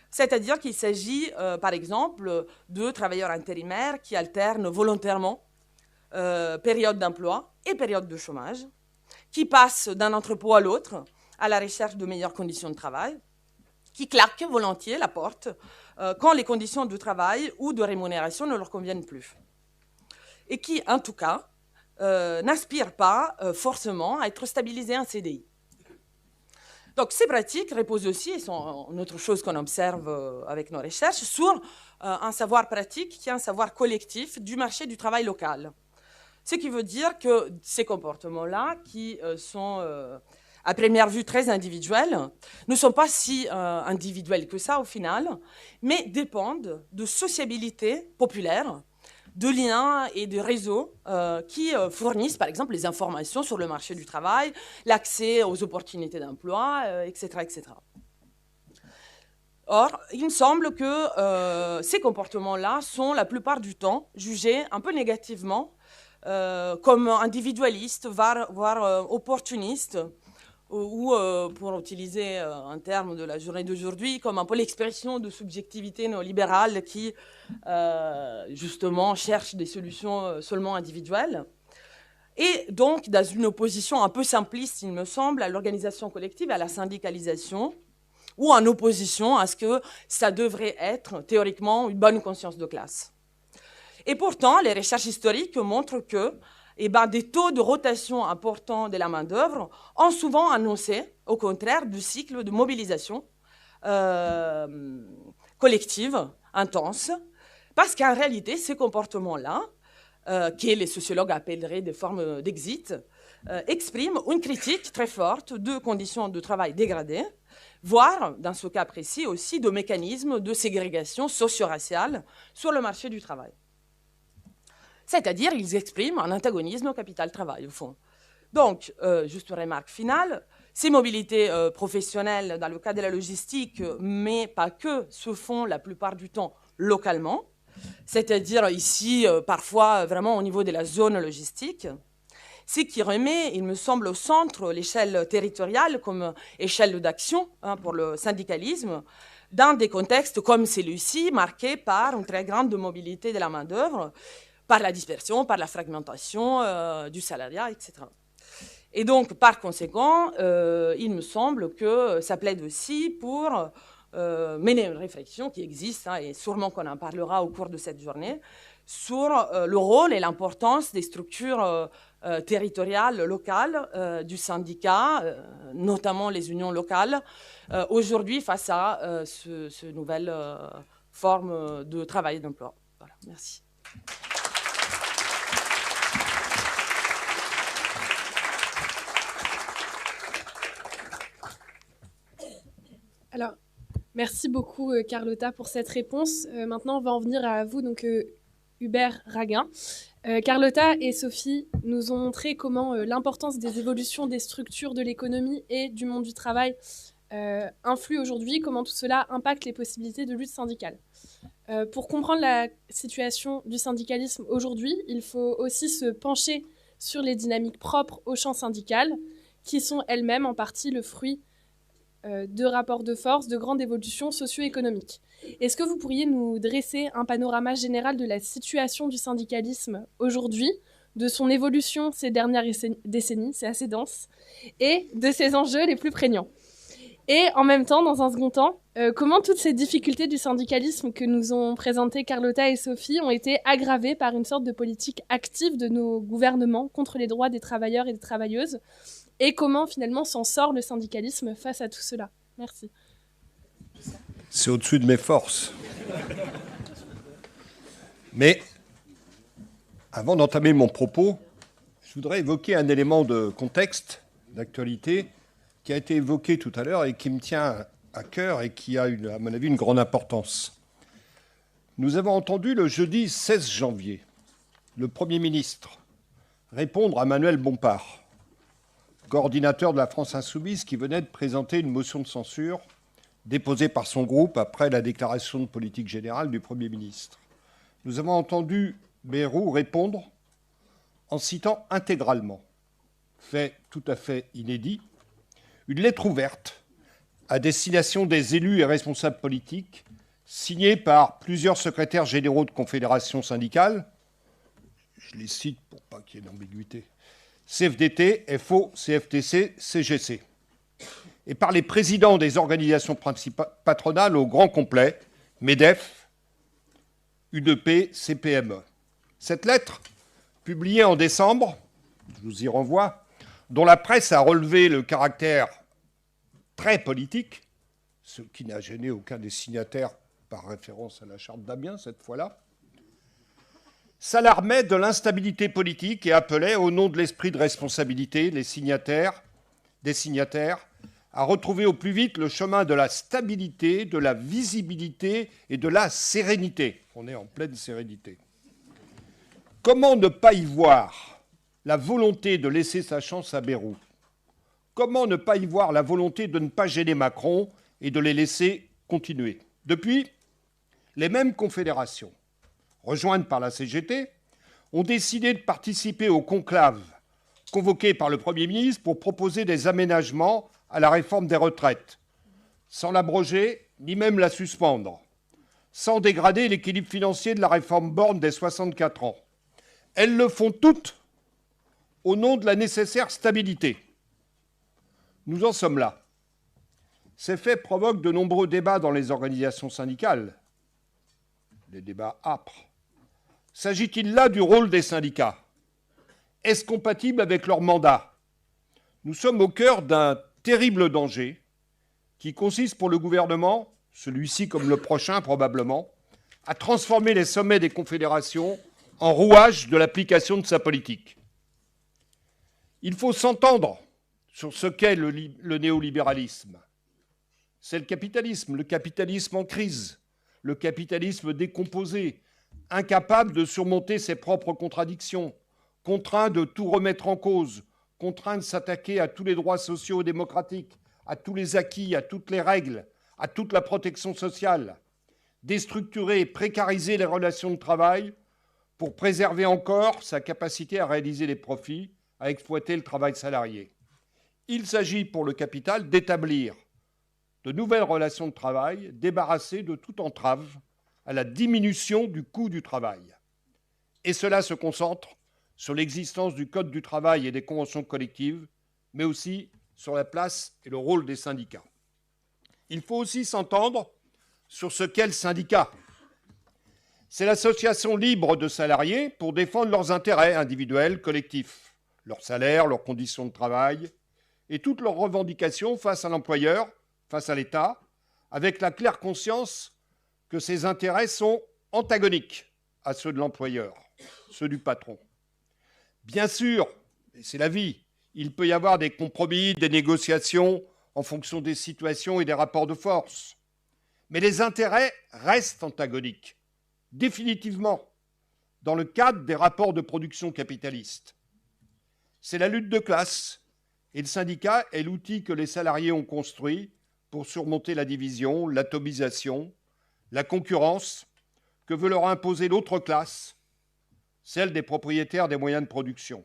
C'est-à-dire qu'il s'agit, par exemple, de travailleurs intérimaires qui alternent volontairement période d'emploi et période de chômage, qui passent d'un entrepôt à l'autre à la recherche de meilleures conditions de travail, qui claquent volontiers la porte quand les conditions de travail ou de rémunération ne leur conviennent plus. Et qui, en tout cas, n'aspirent pas forcément à être stabilisés en CDI. Donc ces pratiques reposent aussi, et sont une autre chose qu'on observe avec nos recherches, sur un savoir pratique qui est un savoir collectif du marché du travail local. Ce qui veut dire que ces comportements-là, qui sont à première vue très individuels, ne sont pas si individuels que ça au final, mais dépendent de sociabilité populaire, de liens et de réseaux qui fournissent par exemple les informations sur le marché du travail, l'accès aux opportunités d'emploi, etc., etc. Or, il me semble que ces comportements-là sont la plupart du temps jugés un peu négativement comme individualistes, voire opportunistes, ou pour utiliser un terme de la journée d'aujourd'hui, comme un peu l'expression de subjectivité néolibérale qui, justement, cherche des solutions seulement individuelles. Et donc, dans une opposition un peu simpliste, il me semble, à l'organisation collective, à la syndicalisation, ou en opposition à ce que ça devrait être, théoriquement, une bonne conscience de classe. Et pourtant, les recherches historiques montrent que des taux de rotation importants de la main-d'œuvre ont souvent annoncé, au contraire, du cycle de mobilisation collective, intense, parce qu'en réalité, ces comportements-là, que les sociologues appelleraient des formes d'exit, expriment une critique très forte de conditions de travail dégradées, voire, dans ce cas précis, aussi de mécanismes de ségrégation socio-raciale sur le marché du travail. C'est-à-dire, ils expriment un antagonisme au capital-travail, au fond. Donc, juste une remarque finale, ces mobilités professionnelles dans le cas de la logistique, mais pas que, se font la plupart du temps localement, c'est-à-dire ici, parfois, vraiment au niveau de la zone logistique, ce qui remet, il me semble, au centre l'échelle territoriale comme échelle d'action pour le syndicalisme, dans des contextes comme celui-ci, marqués par une très grande mobilité de la main-d'œuvre, par la dispersion, par la fragmentation du salariat, etc. Et donc, par conséquent, il me semble que ça plaide aussi pour mener une réflexion qui existe, et sûrement qu'on en parlera au cours de cette journée, sur le rôle et l'importance des structures territoriales, locales, du syndicat, notamment les unions locales, aujourd'hui face à ce nouvelle forme de travail et d'emploi. Voilà, merci. Alors, merci beaucoup Carlotta pour cette réponse. Maintenant, on va en venir à vous, donc Hubert Raguin. Carlotta et Sophie nous ont montré comment l'importance des évolutions des structures de l'économie et du monde du travail influe aujourd'hui, comment tout cela impacte les possibilités de lutte syndicale. Pour comprendre la situation du syndicalisme aujourd'hui, il faut aussi se pencher sur les dynamiques propres au champ syndical, qui sont elles-mêmes en partie le fruit de rapports de force, de grandes évolutions socio-économiques. Est-ce que vous pourriez nous dresser un panorama général de la situation du syndicalisme aujourd'hui, de son évolution ces dernières décennies, c'est assez dense, et de ses enjeux les plus prégnants? Et en même temps, dans un second temps, comment toutes ces difficultés du syndicalisme que nous ont présentées Carlotta et Sophie ont été aggravées par une sorte de politique active de nos gouvernements contre les droits des travailleurs et des travailleuses, et comment finalement s'en sort le syndicalisme face à tout cela? Merci. C'est au-dessus de mes forces. Mais avant d'entamer mon propos, je voudrais évoquer un élément de contexte, d'actualité, qui a été évoqué tout à l'heure et qui me tient à cœur et qui a, à mon avis, une grande importance. Nous avons entendu le jeudi 16 janvier le Premier ministre répondre à Manuel Bompard, coordinateur de la France Insoumise, qui venait de présenter une motion de censure déposée par son groupe après la déclaration de politique générale du Premier ministre. Nous avons entendu Bayrou répondre en citant intégralement, fait tout à fait inédit, une lettre ouverte à destination des élus et responsables politiques, signée par plusieurs secrétaires généraux de confédérations syndicales, je les cite pour pas qu'il y ait d'ambiguïté, CFDT, FO, CFTC, CGC, et par les présidents des organisations patronales au grand complet, MEDEF, UDP, CPME. Cette lettre, publiée en décembre, je vous y renvoie, dont la presse a relevé le caractère très politique, ce qui n'a gêné aucun des signataires par référence à la charte d'Amiens cette fois-là, s'alarmait de l'instabilité politique et appelait, au nom de l'esprit de responsabilité, des signataires à retrouver au plus vite le chemin de la stabilité, de la visibilité et de la sérénité. On est en pleine sérénité. Comment ne pas y voir la volonté de laisser sa chance à Bayrou? Comment ne pas y voir la volonté de ne pas gêner Macron et de les laisser continuer? Depuis, les mêmes confédérations, rejointes par la CGT, ont décidé de participer au conclave convoqué par le Premier ministre pour proposer des aménagements à la réforme des retraites, sans l'abroger ni même la suspendre, sans dégrader l'équilibre financier de la réforme Borne des 64 ans. Elles le font toutes au nom de la nécessaire stabilité. Nous en sommes là. Ces faits provoquent de nombreux débats dans les organisations syndicales, des débats âpres. S'agit-il là du rôle des syndicats? Est-ce compatible avec leur mandat? Nous sommes au cœur d'un terrible danger qui consiste pour le gouvernement, celui-ci comme le prochain probablement, à transformer les sommets des confédérations en rouage de l'application de sa politique. Il faut s'entendre sur ce qu'est le néolibéralisme. C'est le capitalisme en crise, le capitalisme décomposé, incapable de surmonter ses propres contradictions, contraint de tout remettre en cause, contraint de s'attaquer à tous les droits sociaux et démocratiques, à tous les acquis, à toutes les règles, à toute la protection sociale, déstructurer et précariser les relations de travail pour préserver encore sa capacité à réaliser les profits, à exploiter le travail salarié. Il s'agit pour le capital d'établir de nouvelles relations de travail débarrassées de toute entrave à la diminution du coût du travail. Et cela se concentre sur l'existence du Code du travail et des conventions collectives, mais aussi sur la place et le rôle des syndicats. Il faut aussi s'entendre sur ce qu'est le syndicat. C'est l'association libre de salariés pour défendre leurs intérêts individuels, collectifs, leurs salaires, leurs conditions de travail et toutes leurs revendications face à l'employeur, face à l'État, avec la claire conscience que ces intérêts sont antagoniques à ceux de l'employeur, ceux du patron. Bien sûr, et c'est la vie, il peut y avoir des compromis, des négociations en fonction des situations et des rapports de force. Mais les intérêts restent antagoniques, définitivement, dans le cadre des rapports de production capitalistes. C'est la lutte de classe, et le syndicat est l'outil que les salariés ont construit pour surmonter la division, l'atomisation, la concurrence que veut leur imposer l'autre classe, celle des propriétaires des moyens de production.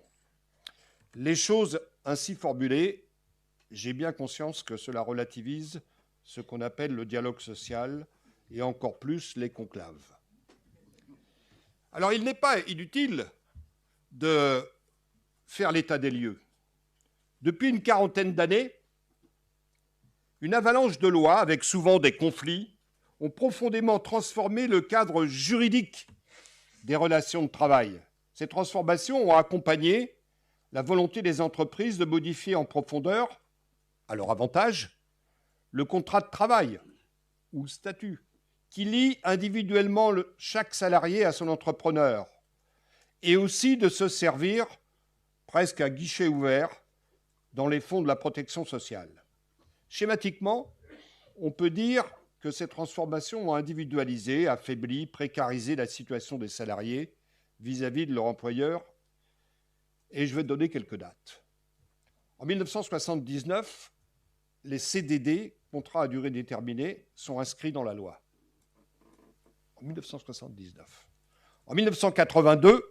Les choses ainsi formulées, j'ai bien conscience que cela relativise ce qu'on appelle le dialogue social et encore plus les conclaves. Alors il n'est pas inutile de faire l'état des lieux. Depuis une quarantaine d'années, une avalanche de lois, avec souvent des conflits, ont profondément transformé le cadre juridique des relations de travail. Ces transformations ont accompagné la volonté des entreprises de modifier en profondeur, à leur avantage, le contrat de travail ou statut qui lie individuellement chaque salarié à son entrepreneur et aussi de se servir presque à guichet ouvert dans les fonds de la protection sociale. Schématiquement, on peut dire que ces transformations ont individualisé, affaibli, précarisé la situation des salariés vis-à-vis de leur employeur. Et je vais donner quelques dates. En 1979, les CDD, contrats à durée déterminée, sont inscrits dans la loi. En 1979. En 1982,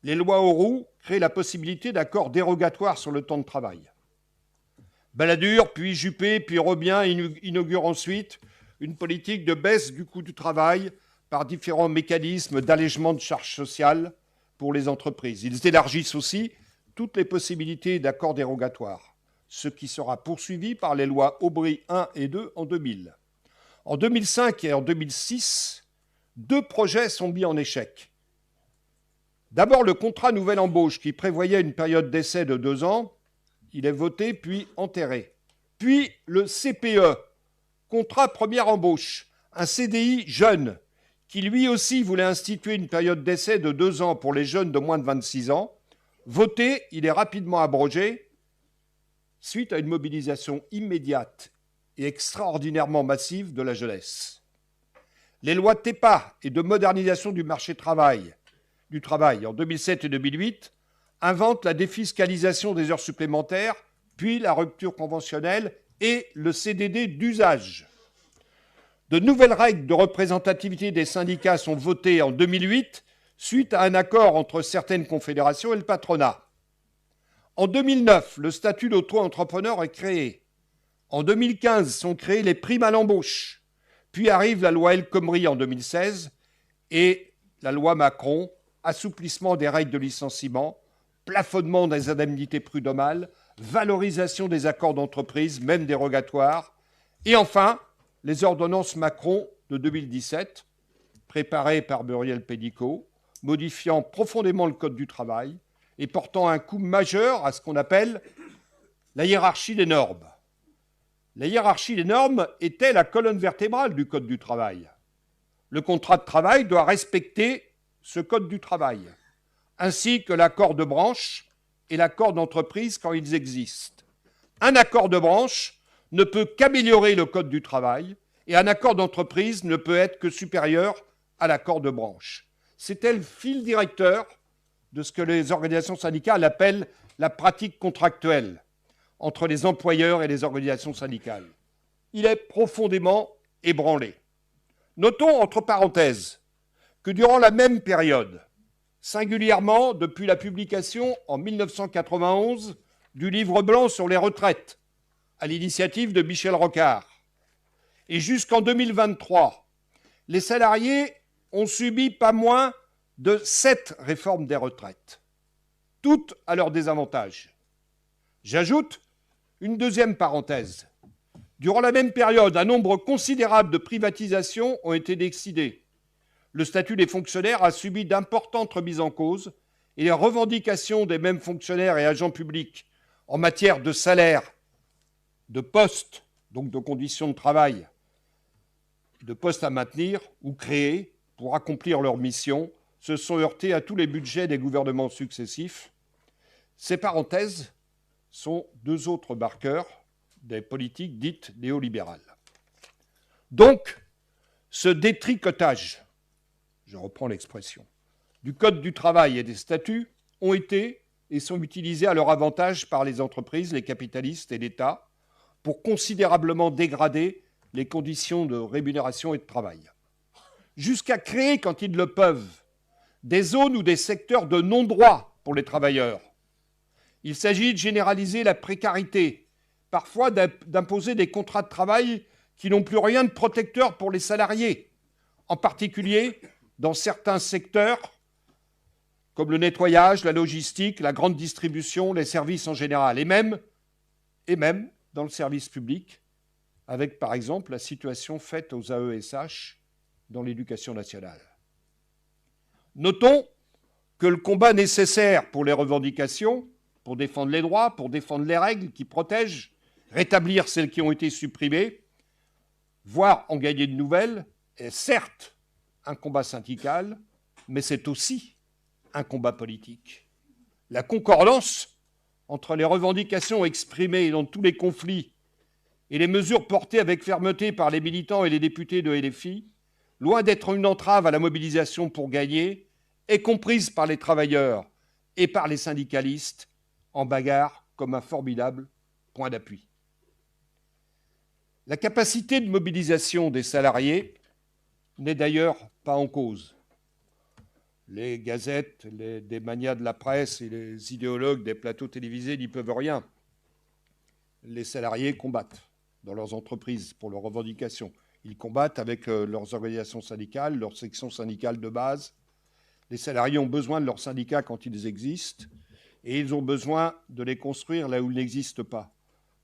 les lois Auroux créent la possibilité d'accords dérogatoires sur le temps de travail. Balladur, puis Juppé, puis Robien inaugurent ensuite une politique de baisse du coût du travail par différents mécanismes d'allègement de charges sociales pour les entreprises. Ils élargissent aussi toutes les possibilités d'accords dérogatoires, ce qui sera poursuivi par les lois Aubry 1 et 2 en 2000. En 2005 et en 2006, 2 projets sont mis en échec. D'abord, le contrat nouvelle embauche qui prévoyait une période d'essai de 2 ans, il est voté puis enterré. Puis le CPE, contrat première embauche, un CDI jeune, qui lui aussi voulait instituer une période d'essai de 2 ans pour les jeunes de moins de 26 ans. Voté, il est rapidement abrogé suite à une mobilisation immédiate et extraordinairement massive de la jeunesse. Les lois TEPA et de modernisation du marché du travail en 2007 et 2008 inventent la défiscalisation des heures supplémentaires, puis la rupture conventionnelle et le CDD d'usage. De nouvelles règles de représentativité des syndicats sont votées en 2008 suite à un accord entre certaines confédérations et le patronat. En 2009, le statut d'auto-entrepreneur est créé. En 2015, sont créées les primes à l'embauche. Puis arrive la loi El Khomri en 2016 et la loi Macron, assouplissement des règles de licenciement, plafonnement des indemnités prud'homales, valorisation des accords d'entreprise, même dérogatoires, et enfin, les ordonnances Macron de 2017, préparées par Muriel Pénicaud, modifiant profondément le Code du travail et portant un coup majeur à ce qu'on appelle la hiérarchie des normes. La hiérarchie des normes était la colonne vertébrale du Code du travail. Le contrat de travail doit respecter ce Code du travail, ainsi que l'accord de branche et l'accord d'entreprise quand ils existent. Un accord de branche ne peut qu'améliorer le Code du travail et un accord d'entreprise ne peut être que supérieur à l'accord de branche. C'était le fil directeur de ce que les organisations syndicales appellent la pratique contractuelle entre les employeurs et les organisations syndicales. Il est profondément ébranlé. Notons, entre parenthèses, que durant la même période, singulièrement depuis la publication en 1991 du livre blanc sur les retraites, à l'initiative de Michel Rocard, et jusqu'en 2023, les salariés ont subi pas moins de 7 réformes des retraites, toutes à leur désavantage. J'ajoute une deuxième parenthèse. Durant la même période, un nombre considérable de privatisations ont été décidées. Le statut des fonctionnaires a subi d'importantes remises en cause et les revendications des mêmes fonctionnaires et agents publics en matière de salaire, de postes, donc de conditions de travail, de postes à maintenir ou créer pour accomplir leur mission, se sont heurtées à tous les budgets des gouvernements successifs. Ces parenthèses sont 2 autres marqueurs des politiques dites néolibérales. Donc, ce détricotage, je reprends l'expression, du Code du travail et des statuts ont été et sont utilisés à leur avantage par les entreprises, les capitalistes et l'État pour considérablement dégrader les conditions de rémunération et de travail. Jusqu'à créer, quand ils le peuvent, des zones ou des secteurs de non-droit pour les travailleurs. Il s'agit de généraliser la précarité, parfois d'imposer des contrats de travail qui n'ont plus rien de protecteur pour les salariés, en particulier dans certains secteurs comme le nettoyage, la logistique, la grande distribution, les services en général, et même dans le service public, avec par exemple la situation faite aux AESH dans l'éducation nationale. Notons que le combat nécessaire pour les revendications, pour défendre les droits, pour défendre les règles qui protègent, rétablir celles qui ont été supprimées, voire en gagner de nouvelles, est certes un combat syndical, mais c'est aussi un combat politique. La concordance entre les revendications exprimées dans tous les conflits et les mesures portées avec fermeté par les militants et les députés de LFI, loin d'être une entrave à la mobilisation pour gagner, est comprise par les travailleurs et par les syndicalistes en bagarre comme un formidable point d'appui. La capacité de mobilisation des salariés n'est d'ailleurs pas en cause. Les gazettes, des manias de la presse et les idéologues des plateaux télévisés n'y peuvent rien. Les salariés combattent dans leurs entreprises pour leurs revendications. Ils combattent avec leurs organisations syndicales, leurs sections syndicales de base. Les salariés ont besoin de leurs syndicats quand ils existent et ils ont besoin de les construire là où ils n'existent pas.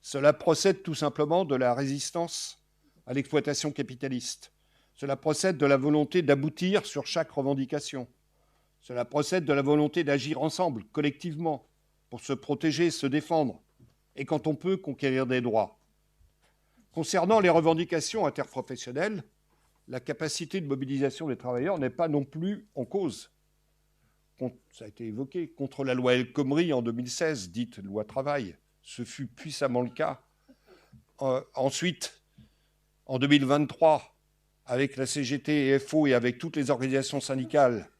Cela procède tout simplement de la résistance à l'exploitation capitaliste. Cela procède de la volonté d'aboutir sur chaque revendication. Cela procède de la volonté d'agir ensemble, collectivement, pour se protéger, se défendre, et quand on peut, conquérir des droits. Concernant les revendications interprofessionnelles, la capacité de mobilisation des travailleurs n'est pas non plus en cause. Ça a été évoqué, contre la loi El Khomri en 2016, dite loi travail. Ce fut puissamment le cas. Ensuite, en 2023, avec la CGT et FO et avec toutes les organisations syndicales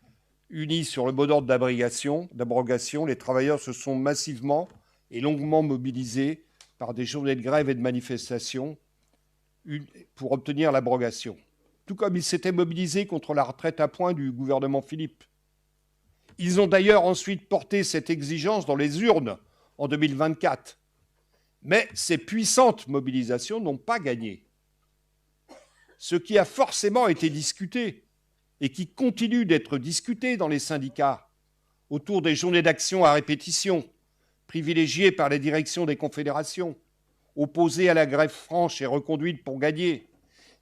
unis sur le mot d'ordre d'abrogation, les travailleurs se sont massivement et longuement mobilisés par des journées de grève et de manifestations pour obtenir l'abrogation. Tout comme ils s'étaient mobilisés contre la retraite à points du gouvernement Philippe. Ils ont d'ailleurs ensuite porté cette exigence dans les urnes en 2024. Mais ces puissantes mobilisations n'ont pas gagné. Ce qui a forcément été discuté et qui continue d'être discuté dans les syndicats autour des journées d'action à répétition, privilégiées par les directions des confédérations, opposées à la grève franche et reconduite pour gagner.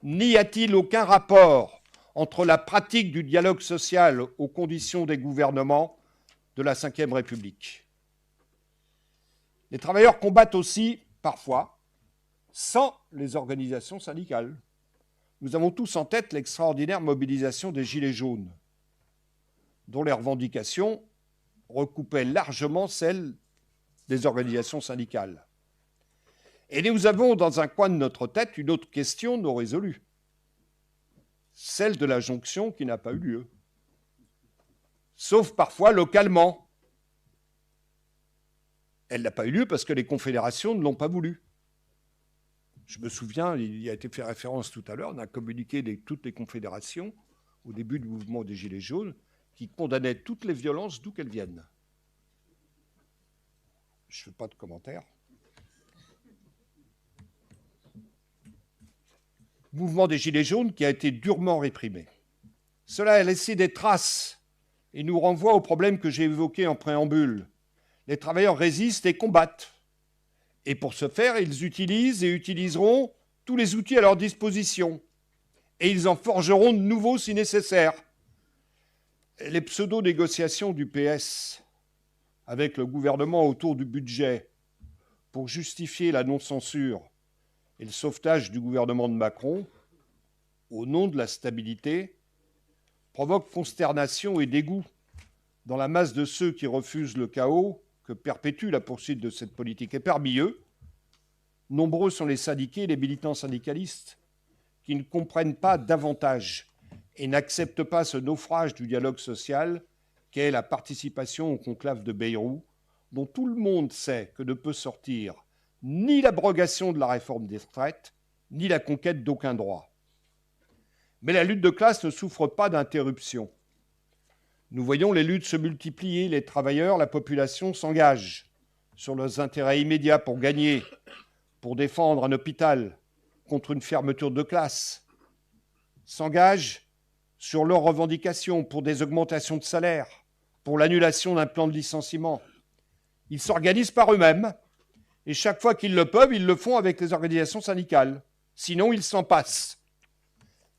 N'y a-t-il aucun rapport entre la pratique du dialogue social aux conditions des gouvernements de la Ve République. Les travailleurs combattent aussi, parfois, sans les organisations syndicales. Nous avons tous en tête l'extraordinaire mobilisation des Gilets jaunes, dont les revendications recoupaient largement celles des organisations syndicales. Et nous avons dans un coin de notre tête une autre question non résolue, celle de la jonction qui n'a pas eu lieu, sauf parfois localement. Elle n'a pas eu lieu parce que les confédérations ne l'ont pas voulu. Je me souviens, il y a été fait référence tout à l'heure, on a communiqué toutes les confédérations au début du mouvement des Gilets jaunes qui condamnaient toutes les violences d'où qu'elles viennent. Je ne fais pas de commentaires. Mouvement des Gilets jaunes qui a été durement réprimé. Cela a laissé des traces et nous renvoie au problème que j'ai évoqué en préambule. Les travailleurs résistent et combattent. Et pour ce faire, ils utilisent et utiliseront tous les outils à leur disposition. Et ils en forgeront de nouveaux si nécessaire. Les pseudo-négociations du PS avec le gouvernement autour du budget pour justifier la non-censure et le sauvetage du gouvernement de Macron, au nom de la stabilité, provoquent consternation et dégoût dans la masse de ceux qui refusent le chaos que perpétue la poursuite de cette politique. Et parmi eux, nombreux sont les syndiqués et les militants syndicalistes qui ne comprennent pas davantage et n'acceptent pas ce naufrage du dialogue social qu'est la participation au conclave de Bayrou, dont tout le monde sait que ne peut sortir ni l'abrogation de la réforme des retraites, ni la conquête d'aucun droit. Mais la lutte de classe ne souffre pas d'interruption. Nous voyons les luttes se multiplier, les travailleurs, la population s'engagent sur leurs intérêts immédiats pour gagner, pour défendre un hôpital contre une fermeture de classe, s'engagent sur leurs revendications pour des augmentations de salaire, pour l'annulation d'un plan de licenciement. Ils s'organisent par eux-mêmes et chaque fois qu'ils le peuvent, ils le font avec les organisations syndicales. Sinon, ils s'en passent.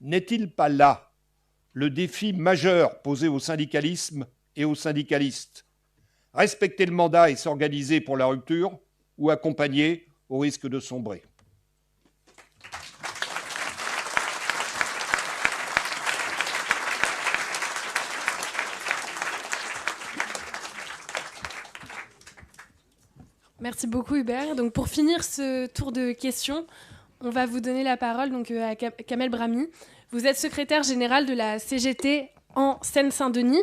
N'est-il pas là le défi majeur posé au syndicalisme et aux syndicalistes? Respecter le mandat et s'organiser pour la rupture ou accompagner au risque de sombrer. Merci beaucoup Hubert. Donc pour finir ce tour de questions, on va vous donner la parole donc, à Kamel Brahmi. Vous êtes secrétaire général de la CGT en Seine-Saint-Denis.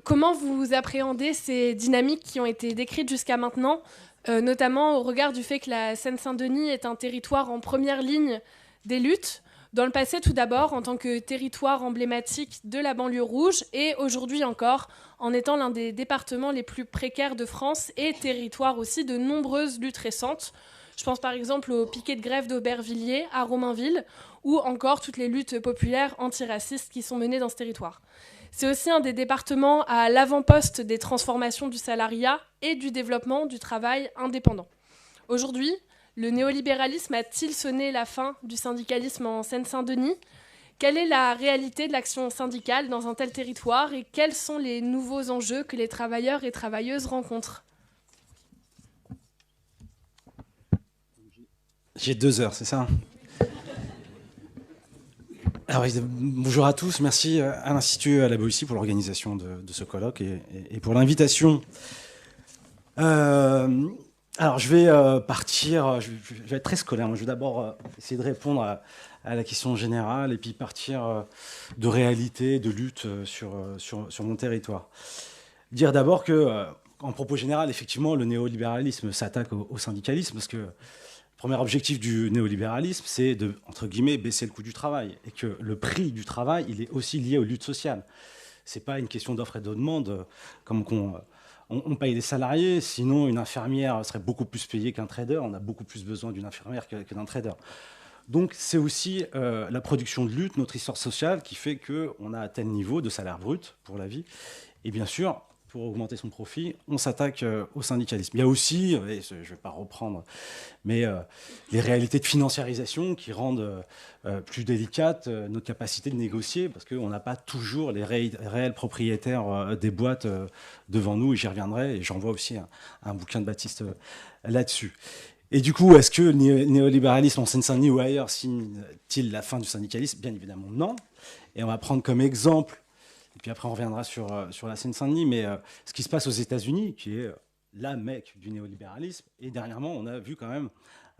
Comment vous appréhendez ces dynamiques qui ont été décrites jusqu'à maintenant, notamment au regard du fait que la Seine-Saint-Denis est un territoire en première ligne des luttes, dans le passé tout d'abord en tant que territoire emblématique de la banlieue rouge et aujourd'hui encore en étant l'un des départements les plus précaires de France et territoire aussi de nombreuses luttes récentes. Je pense par exemple au piquet de grève d'Aubervilliers à Romainville ou encore toutes les luttes populaires antiracistes qui sont menées dans ce territoire. C'est aussi un des départements à l'avant-poste des transformations du salariat et du développement du travail indépendant. Aujourd'hui, le néolibéralisme a-t-il sonné la fin du syndicalisme en Seine-Saint-Denis ? Quelle est la réalité de l'action syndicale dans un tel territoire et quels sont les nouveaux enjeux que les travailleurs et travailleuses rencontrent ? J'ai 2 heures, c'est ça ? Alors, bonjour à tous, merci à l'Institut à la Boétie pour l'organisation de ce colloque et pour l'invitation. Alors, je vais partir, je vais être très scolaire. Je vais d'abord essayer de répondre à la question générale et puis partir de réalité, de lutte sur mon territoire. Dire d'abord que, en propos général, effectivement, le néolibéralisme s'attaque au syndicalisme parce que le premier objectif du néolibéralisme, c'est de, entre guillemets, baisser le coût du travail et que le prix du travail, il est aussi lié aux luttes sociales. Ce n'est pas une question d'offre et de demande, comme on paye des salariés, sinon une infirmière serait beaucoup plus payée qu'un trader. On a beaucoup plus besoin d'une infirmière que d'un trader. Donc c'est aussi la production de lutte, notre histoire sociale, qui fait qu'on a un tel niveau de salaire brut pour la vie. Et bien sûr, pour augmenter son profit, on s'attaque au syndicalisme. Il y a aussi, et je ne vais pas reprendre, mais les réalités de financiarisation qui rendent plus délicate notre capacité de négocier, parce qu'on n'a pas toujours les réels propriétaires des boîtes devant nous, et j'y reviendrai, et j'envoie aussi un bouquin de Baptiste là-dessus. Et du coup, est-ce que le néolibéralisme en Seine-Saint-Denis ou ailleurs signe-t-il la fin du syndicalisme? Bien évidemment non. Et on va prendre comme exemple, et puis après on reviendra sur la Seine-Saint-Denis, mais ce qui se passe aux États-Unis, qui est la mecque du néolibéralisme. Et dernièrement, on a vu quand même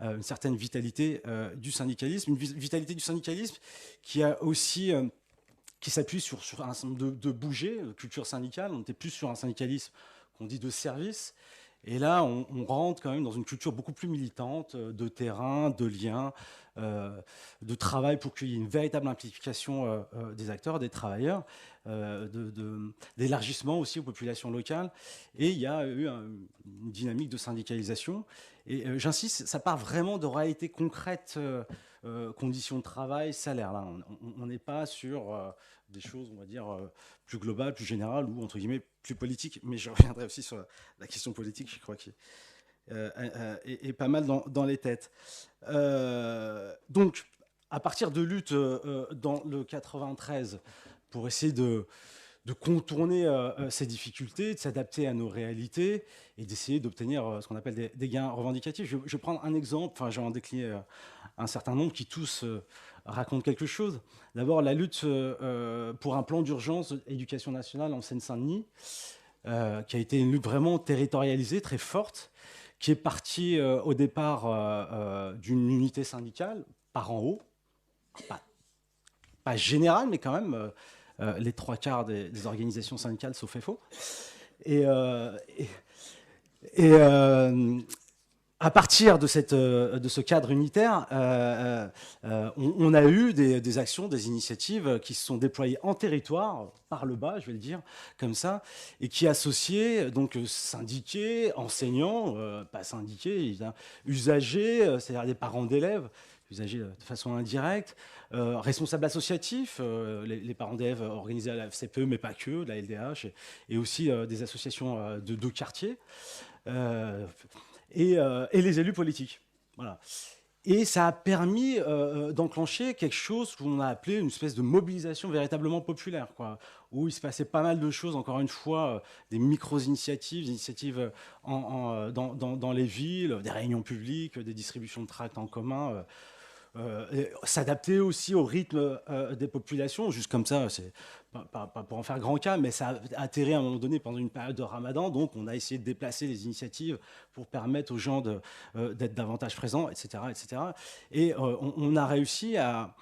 une certaine vitalité du syndicalisme, une vitalité du syndicalisme qui a aussi qui s'appuie sur un certain nombre de bougées, de culture syndicale. On était plus sur un syndicalisme qu'on dit de service. Et là, on rentre quand même dans une culture beaucoup plus militante, de terrain, de lien, de travail pour qu'il y ait une véritable implication des acteurs, des travailleurs, d'élargissement aussi aux populations locales. Et il y a eu une dynamique de syndicalisation. Et j'insiste, ça part vraiment de réalités concrètes, conditions de travail, salaire. Là, on n'est pas sur des choses, on va dire, plus globales, plus générales ou, entre guillemets, plus politiques. Mais je reviendrai aussi sur la question politique, je crois, qui est pas mal dans les têtes. Donc, à partir de luttes dans le 93, pour essayer de contourner ces difficultés, de s'adapter à nos réalités et d'essayer d'obtenir ce qu'on appelle des gains revendicatifs. Je vais prendre un exemple, enfin je vais en décliner un certain nombre qui tous racontent quelque chose. D'abord, la lutte pour un plan d'urgence éducation nationale en Seine-Saint-Denis, qui a été une lutte vraiment territorialisée, très forte, qui est partie au départ d'une unité syndicale, par en haut, pas générale, mais quand même les 3/4 des organisations syndicales, sauf FO. Et à partir de ce cadre unitaire, on a eu des actions, des initiatives qui se sont déployées en territoire, par le bas, je vais le dire comme ça, et qui associaient donc syndiqués, enseignants, pas syndiqués, usagers, c'est-à-dire des parents d'élèves, usagers de façon indirecte, responsables associatifs, les parents d'élèves organisés à la FCPE, mais pas que, de la LDH, et aussi des associations de quartier, et les élus politiques. Voilà. Et ça a permis d'enclencher quelque chose qu'on a appelé une espèce de mobilisation véritablement populaire, quoi, où il se passait pas mal de choses, encore une fois, des micro-initiatives, des initiatives dans les villes, des réunions publiques, des distributions de tracts en commun, s'adapter aussi au rythme des populations, juste comme ça, c'est pas pour en faire grand cas, mais ça a atterri à un moment donné pendant une période de Ramadan, donc on a essayé de déplacer les initiatives pour permettre aux gens d'être davantage présents, etc. etc. Et on a réussi à...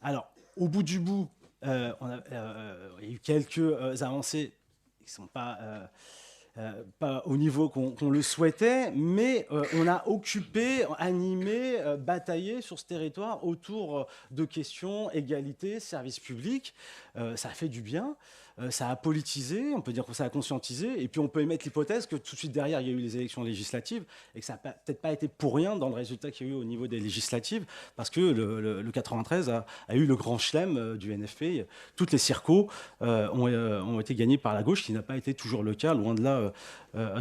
Alors, au bout du bout, il y a eu quelques avancées qui ne sont pas au niveau qu'on le souhaitait, mais on a occupé, animé, bataillé sur ce territoire autour de questions, égalité, service public. Ça a fait du bien, ça a politisé, on peut dire que ça a conscientisé, et puis on peut émettre l'hypothèse que tout de suite derrière, il y a eu les élections législatives, et que ça n'a peut-être pas été pour rien dans le résultat qu'il y a eu au niveau des législatives, parce que le 93 a eu le grand chelem du NFP. Toutes les circos ont été gagnés par la gauche, ce qui n'a pas été toujours le cas, loin de là,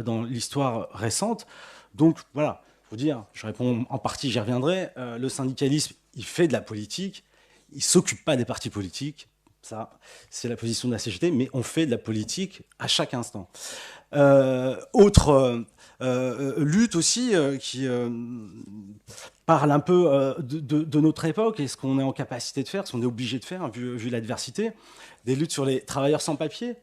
dans l'histoire récente. Donc voilà, il faut dire, je réponds en partie, j'y reviendrai, le syndicalisme, il fait de la politique, il ne s'occupe pas des partis politiques. Ça, c'est la position de la CGT, mais on fait de la politique à chaque instant. Autre lutte aussi qui parle un peu de notre époque et ce qu'on est en capacité de faire, ce qu'on est obligé de faire, vu l'adversité, des luttes sur les travailleurs sans papier.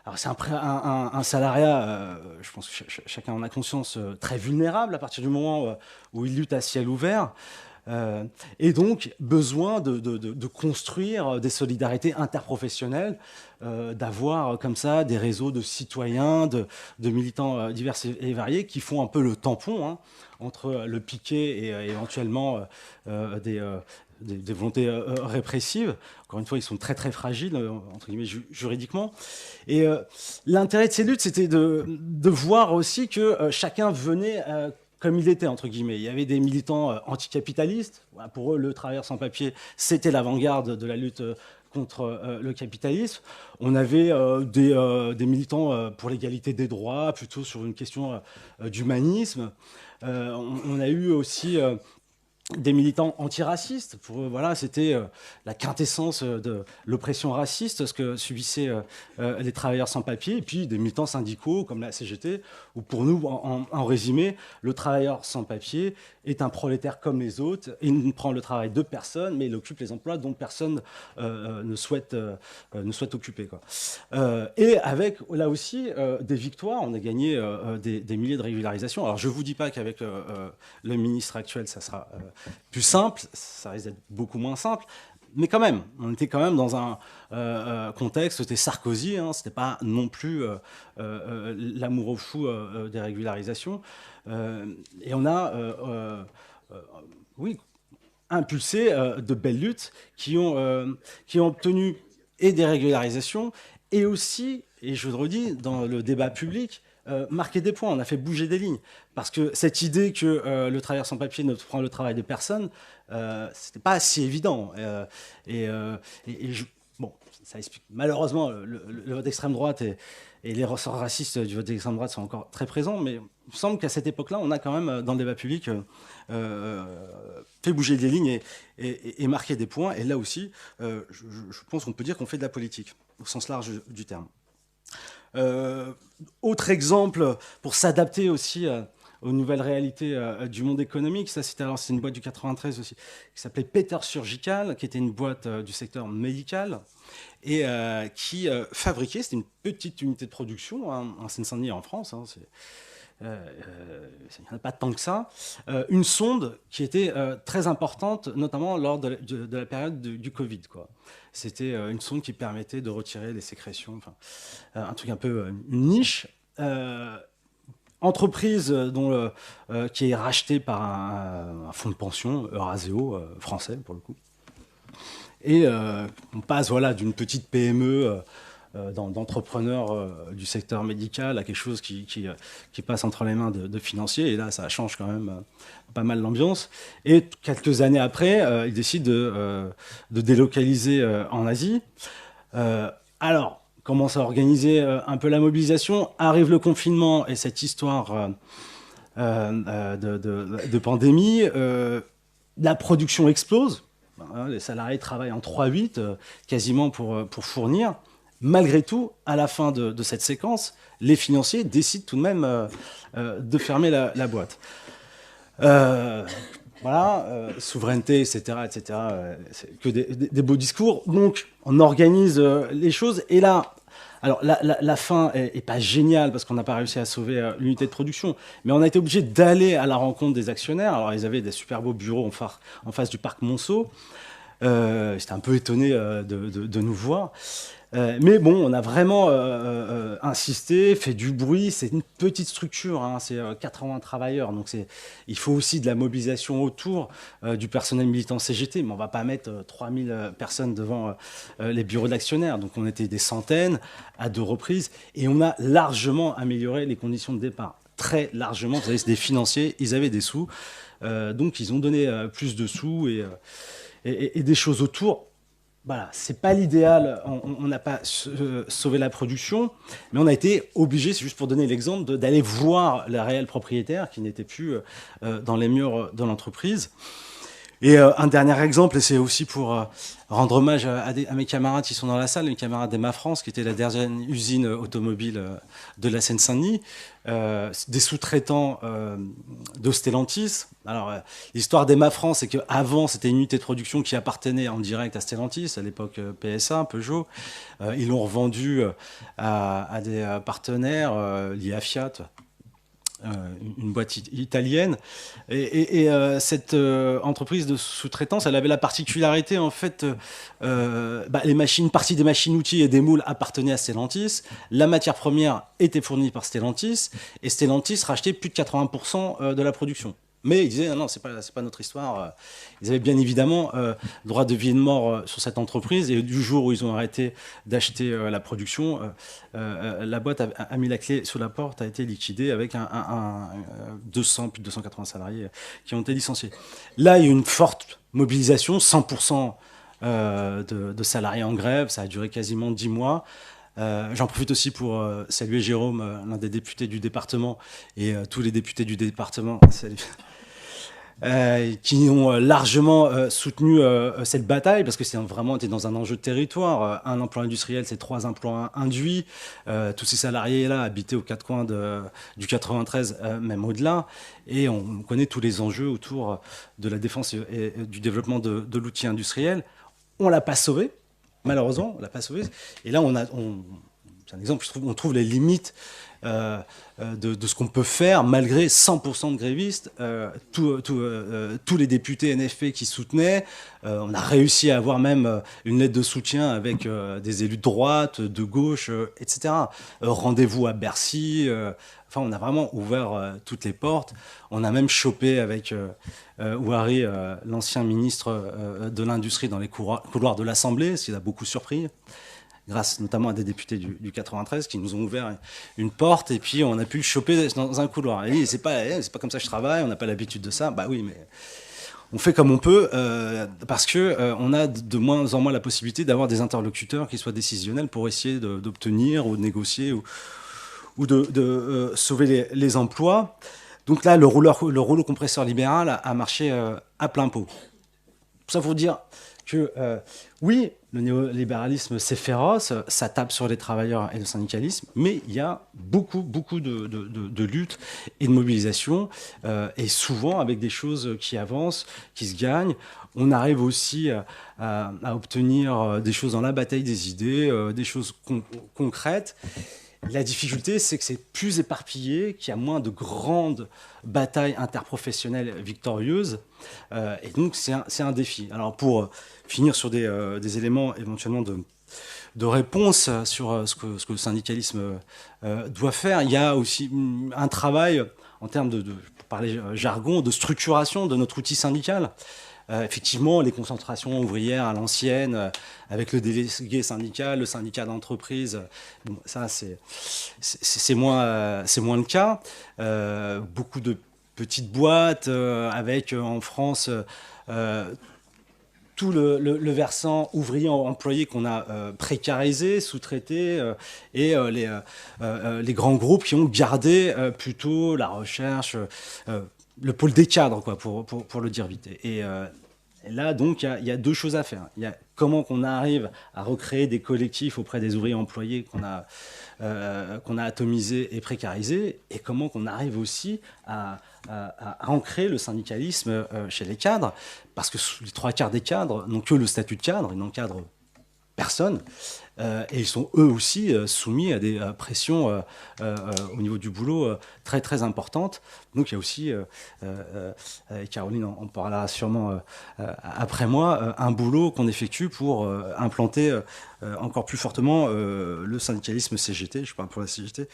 Alors c'est un salariat, je pense que chacun en a conscience, très vulnérable à partir du moment où il lutte à ciel ouvert. Et donc, besoin de construire des solidarités interprofessionnelles, d'avoir comme ça des réseaux de citoyens, de militants divers et variés qui font un peu le tampon entre le piquet et éventuellement des volontés répressives. Encore une fois, ils sont très très fragiles, entre guillemets, juridiquement. Et l'intérêt de ces luttes, c'était de voir aussi que chacun venait... comme il était, entre guillemets. Il y avait des militants anticapitalistes. Pour eux, le travailleur sans papier, c'était l'avant-garde de la lutte contre le capitalisme. On avait des militants pour l'égalité des droits, plutôt sur une question d'humanisme. On a eu aussi des militants antiracistes. Voilà, c'était la quintessence de l'oppression raciste, ce que subissaient les travailleurs sans papier, et puis des militants syndicaux comme la CGT, où pour nous, en résumé, le travailleur sans papier est un prolétaire comme les autres. Il ne prend le travail de personne, mais il occupe les emplois dont personne ne souhaite occuper, quoi. Et avec, là aussi, des victoires. On a gagné des milliers de régularisations. Alors, je ne vous dis pas qu'avec le ministre actuel, ça sera plus simple. Ça risque d'être beaucoup moins simple. Mais quand même, on était quand même dans un contexte, c'était Sarkozy, hein, c'était pas non plus l'amoureux fou des régularisations. Et on a, oui, impulsé de belles luttes qui ont obtenu et des régularisations et aussi, et je le redis, dans le débat public, marquer des points, on a fait bouger des lignes. Parce que cette idée que le travailleur sans papier ne prend le travail de personne, c'était pas si évident. Bon, ça explique. Malheureusement, le vote d'extrême droite et les ressorts racistes du vote d'extrême droite sont encore très présents, mais il me semble qu'à cette époque-là, on a quand même, dans le débat public, fait bouger des lignes et marqué des points. Et là aussi, je pense qu'on peut dire qu'on fait de la politique, au sens large du terme. Autre exemple pour s'adapter aussi aux nouvelles réalités du monde économique, ça c'est une boîte du 93 aussi qui s'appelait Peter Surgical, qui était une boîte du secteur médical et qui fabriquait, c'était une petite unité de production hein, en Seine-Saint-Denis en France, hein, il n'y en a pas tant que ça, une sonde qui était très importante, notamment lors de la période du Covid, quoi. C'était une sonde qui permettait de retirer les sécrétions, enfin, un truc un peu une niche. Entreprise qui est rachetée par un fonds de pension, Euraseo, français pour le coup. Et on passe voilà, d'une petite PME d'entrepreneurs du secteur médical à quelque chose qui passe entre les mains de financiers. Et là, ça change quand même pas mal l'ambiance. Et quelques années après, ils décident de délocaliser en Asie. Alors, commence à organiser un peu la mobilisation. Arrive le confinement et cette histoire de pandémie. La production explose. Les salariés travaillent en 3-8 quasiment pour fournir. Malgré tout, à la fin de cette séquence, les financiers décident tout de même de fermer la boîte. Voilà, souveraineté, etc., etc. C'est que des beaux discours. Donc, on organise les choses. Et là, alors la fin est pas géniale parce qu'on n'a pas réussi à sauver l'unité de production. Mais on a été obligé d'aller à la rencontre des actionnaires. Alors, ils avaient des super beaux bureaux en face du parc Monceau. J'étais un peu étonné de nous voir. Mais bon, on a vraiment insisté, fait du bruit. C'est une petite structure, hein, c'est 80 travailleurs. Donc il faut aussi de la mobilisation autour du personnel militant CGT. Mais on ne va pas mettre 3000 personnes devant les bureaux d'actionnaires. Donc on était des centaines à 2 reprises. Et on a largement amélioré les conditions de départ. Très largement. Vous savez, c'est des financiers, ils avaient des sous. Donc ils ont donné plus de sous et des choses autour. Voilà, c'est pas l'idéal, on n'a pas sauvé la production, mais on a été obligé, c'est juste pour donner l'exemple, d'aller voir la réelle propriétaire qui n'était plus dans les murs de l'entreprise. Et un dernier exemple, et c'est aussi pour rendre hommage à mes camarades qui sont dans la salle, mes camarades d'Emma France, qui était la dernière usine automobile de la Seine-Saint-Denis, des sous-traitants de Stellantis. Alors, l'histoire d'Emma France, c'est qu'avant, c'était une unité de production qui appartenait en direct à Stellantis, à l'époque PSA, Peugeot. Ils l'ont revendu à des partenaires liés à Fiat, une boîte italienne. Et cette entreprise de sous-traitance, elle avait la particularité, en fait, une partie des machines-outils et des moules appartenaient à Stellantis. La matière première était fournie par Stellantis, et Stellantis rachetait plus de 80% de la production. Mais ils disaient, non, c'est pas notre histoire. Ils avaient bien évidemment droit de vie et de mort sur cette entreprise. Et du jour où ils ont arrêté d'acheter la production, la boîte a mis la clé sous la porte, a été liquidée avec plus de 280 salariés qui ont été licenciés. Là, il y a eu une forte mobilisation, 100% de salariés en grève. Ça a duré quasiment 10 mois. J'en profite aussi pour saluer Jérôme, l'un des députés du département, et tous les députés du département qui ont largement soutenu cette bataille, parce que c'est vraiment été dans un enjeu de territoire. Un emploi industriel, c'est 3 emplois induits. Tous ces salariés-là habitaient aux 4 coins du 93, même au-delà. Et on connaît tous les enjeux autour de la défense et du développement de l'outil industriel. On ne l'a pas sauvé. Malheureusement, on ne l'a pas sauvé. Et là, c'est un exemple, je trouve, on trouve les limites de ce qu'on peut faire malgré 100% de grévistes. Tous les députés NFP qui soutenaient, on a réussi à avoir même une lettre de soutien avec des élus de droite, de gauche, etc. Rendez-vous à Bercy. Enfin, on a vraiment ouvert toutes les portes. On a même chopé avec Ouari, l'ancien ministre de l'Industrie, dans les couloirs de l'Assemblée, ce qui a beaucoup surpris, grâce notamment à des députés du 93 qui nous ont ouvert une porte, et puis on a pu le choper dans un couloir. Et c'est pas comme ça que je travaille, on n'a pas l'habitude de ça. Bah oui, mais on fait comme on peut, parce qu'on a de moins en moins la possibilité d'avoir des interlocuteurs qui soient décisionnels pour essayer d'obtenir ou de négocier ou de sauver les emplois. Donc là, le rouleau compresseur libéral a marché à plein pot. Tout ça pour dire que oui, le néolibéralisme, c'est féroce, ça tape sur les travailleurs et le syndicalisme, mais il y a beaucoup de luttes et de mobilisation, et souvent avec des choses qui avancent, qui se gagnent. On arrive aussi à obtenir des choses dans la bataille des idées, des choses concrètes. La difficulté, c'est que c'est plus éparpillé, qu'il y a moins de grandes batailles interprofessionnelles victorieuses. Et donc, c'est un défi. Alors, pour finir sur des éléments éventuellement de réponse sur ce que le syndicalisme doit faire, il y a aussi un travail en termes pour parler jargon, de structuration de notre outil syndical. Effectivement, les concentrations ouvrières à l'ancienne, avec le délégué syndical, le syndicat d'entreprise, bon, ça c'est moins le cas. Beaucoup de petites boîtes avec en France tout le versant ouvrier employé qu'on a précarisé, sous-traité, et les grands groupes qui ont gardé plutôt la recherche, le pôle des cadres, quoi, pour le dire vite. Et là, donc, il y a 2 choses à faire. Il y a comment qu'on arrive à recréer des collectifs auprès des ouvriers employés qu'on a atomisés et précarisés, et comment qu'on arrive aussi à ancrer le syndicalisme chez les cadres, parce que les 3/4 des cadres n'ont que le statut de cadre, ils n'encadrent personne. Et ils sont eux aussi soumis à des pressions au niveau du boulot très très importantes. Donc il y a aussi, et Caroline en parlera sûrement après moi, un boulot qu'on effectue pour implanter encore plus fortement le syndicalisme CGT, je parle pour la CGT,